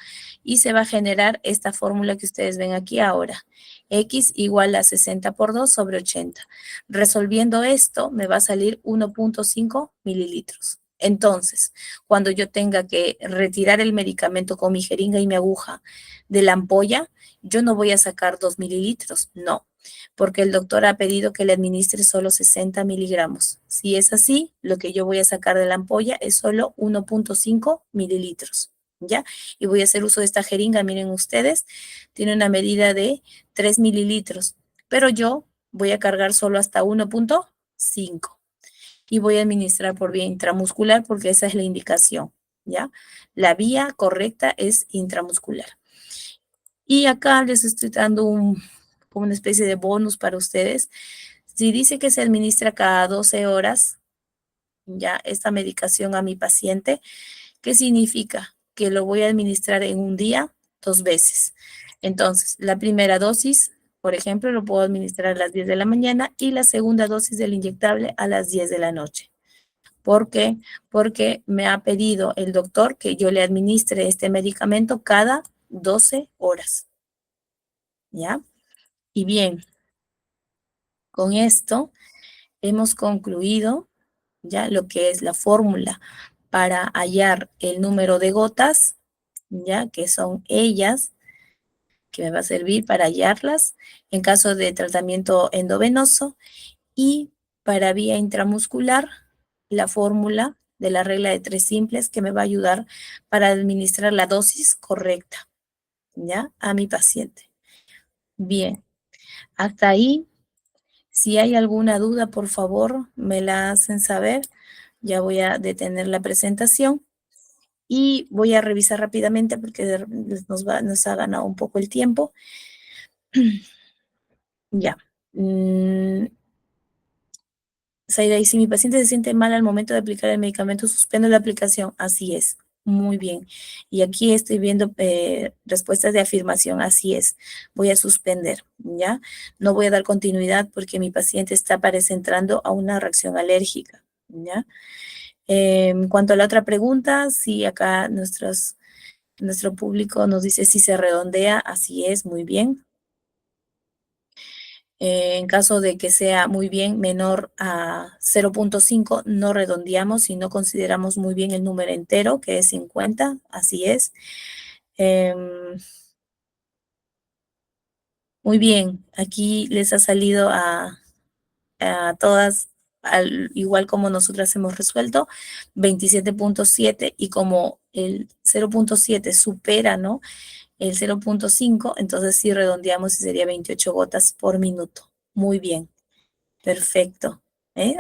y se va a generar esta fórmula que ustedes ven aquí ahora. X igual a 60 por 2 sobre 80. Resolviendo esto, me va a salir 1.5 mililitros. Entonces, cuando yo tenga que retirar el medicamento con mi jeringa y mi aguja de la ampolla, yo no voy a sacar 2 mililitros, no, porque el doctor ha pedido que le administre solo 60 miligramos. Si es así, lo que yo voy a sacar de la ampolla es solo 1.5 mililitros, ¿ya? Y voy a hacer uso de esta jeringa, miren ustedes, tiene una medida de 3 mililitros, pero yo voy a cargar solo hasta 1.5 y voy a administrar por vía intramuscular porque esa es la indicación, ¿ya? La vía correcta es intramuscular. Y acá les estoy dando como una especie de bonus para ustedes. Si dice que se administra cada 12 horas, ya esta medicación a mi paciente, ¿qué significa? Que lo voy a administrar en un día 2 veces. Entonces, la primera dosis, por ejemplo, lo puedo administrar a las 10 de la mañana y la segunda dosis del inyectable a las 10 de la noche. ¿Por qué? Porque me ha pedido el doctor que yo le administre este medicamento cada 12 horas. ¿Ya? Y bien, con esto hemos concluido ya lo que es la fórmula para hallar el número de gotas, ya que son ellas, que me va a servir para hallarlas en caso de tratamiento endovenoso, y para vía intramuscular, la fórmula de la regla de 3 simples que me va a ayudar para administrar la dosis correcta, ¿ya? A mi paciente. Bien, hasta ahí. Si hay alguna duda, por favor, me la hacen saber. Ya voy a detener la presentación y voy a revisar rápidamente porque nos ha ganado un poco el tiempo. Ya. Zaira, y si mi paciente se siente mal al momento de aplicar el medicamento, suspendo la aplicación. Así es. Muy bien. Y aquí estoy viendo respuestas de afirmación. Así es. Voy a suspender, ¿ya? No voy a dar continuidad porque mi paciente parece entrando a una reacción alérgica, ¿ya? En cuanto a la otra pregunta, sí, acá nuestro público nos dice si se redondea. Así es, muy bien. En caso de que sea muy bien menor a 0.5, no redondeamos, sino consideramos muy bien el número entero, que es 50, así es. Muy bien, aquí les ha salido a todas, igual como nosotras hemos resuelto, 27.7, y como el 0.7 supera, ¿no?, el 0.5, entonces sí redondeamos y sería 28 gotas por minuto. Muy bien. Perfecto.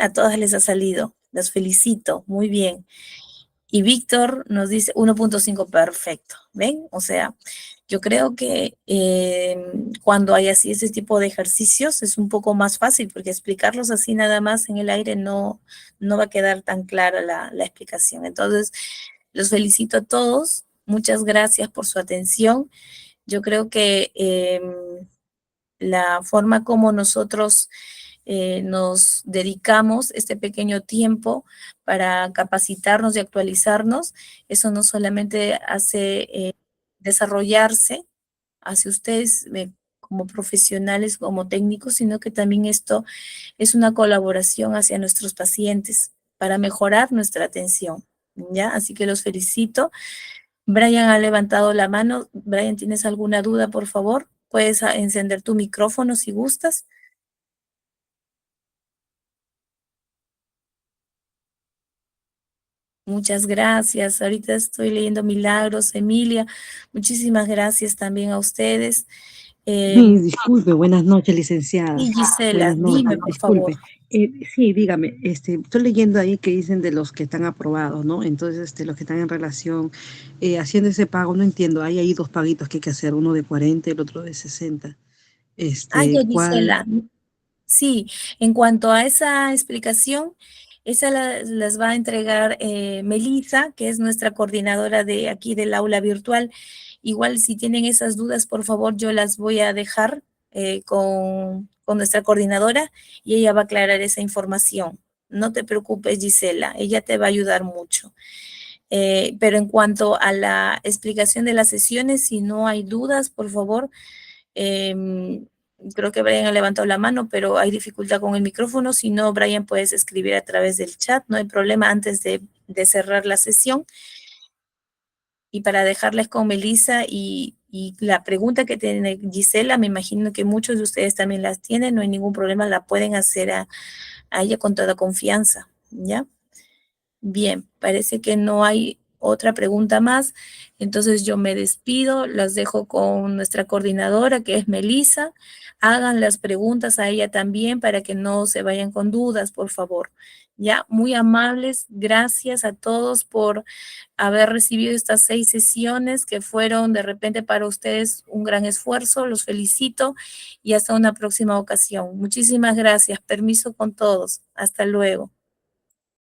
A todas les ha salido. Las felicito. Muy bien. Y Víctor nos dice 1.5. Perfecto. ¿Ven? O sea, yo creo que cuando hay así ese tipo de ejercicios es un poco más fácil porque explicarlos así nada más en el aire no va a quedar tan clara la explicación. Entonces, los felicito a todos. Muchas gracias por su atención. Yo creo que la forma como nosotros nos dedicamos este pequeño tiempo para capacitarnos y actualizarnos, eso no solamente hace desarrollarse hacia ustedes como profesionales, como técnicos, sino que también esto es una colaboración hacia nuestros pacientes para mejorar nuestra atención, ¿ya? Así que los felicito. Brian ha levantado la mano. Brian, ¿tienes alguna duda, por favor? Puedes encender tu micrófono si gustas. Muchas gracias. Ahorita estoy leyendo Milagros, Emilia. Muchísimas gracias también a ustedes. Sí, disculpe, buenas noches, licenciada. Y Gisela, Buenas dime, noches, por favor. disculpe. Sí, dígame, estoy leyendo ahí que dicen de los que están aprobados, ¿no? Entonces, los que están en relación, haciendo ese pago, no entiendo, hay ahí dos paguitos que hay que hacer, uno de 40 y el otro de 60. Ya, ¿Cuál? Gisela. Sí, en cuanto a esa explicación, esa las va a entregar Melissa, que es nuestra coordinadora de aquí del aula virtual. Igual si tienen esas dudas, por favor, yo las voy a dejar con nuestra coordinadora y ella va a aclarar esa información. No te preocupes, Gisela, ella te va a ayudar mucho. Pero en cuanto a la explicación de las sesiones, si no hay dudas, por favor, creo que Brian ha levantado la mano, pero hay dificultad con el micrófono. Si no, Brian, puedes escribir a través del chat, no hay problema antes de cerrar la sesión. Y para dejarles con Melissa y la pregunta que tiene Gisela, me imagino que muchos de ustedes también las tienen, no hay ningún problema, la pueden hacer a ella con toda confianza, ¿ya? Bien, parece que no hay otra pregunta más. Entonces yo me despido, las dejo con nuestra coordinadora, que es Melissa. Hagan las preguntas a ella también para que no se vayan con dudas, por favor. Ya, muy amables. Gracias a todos por haber recibido estas 6 sesiones que fueron de repente para ustedes un gran esfuerzo. Los felicito y hasta una próxima ocasión. Muchísimas gracias. Permiso con todos. Hasta luego.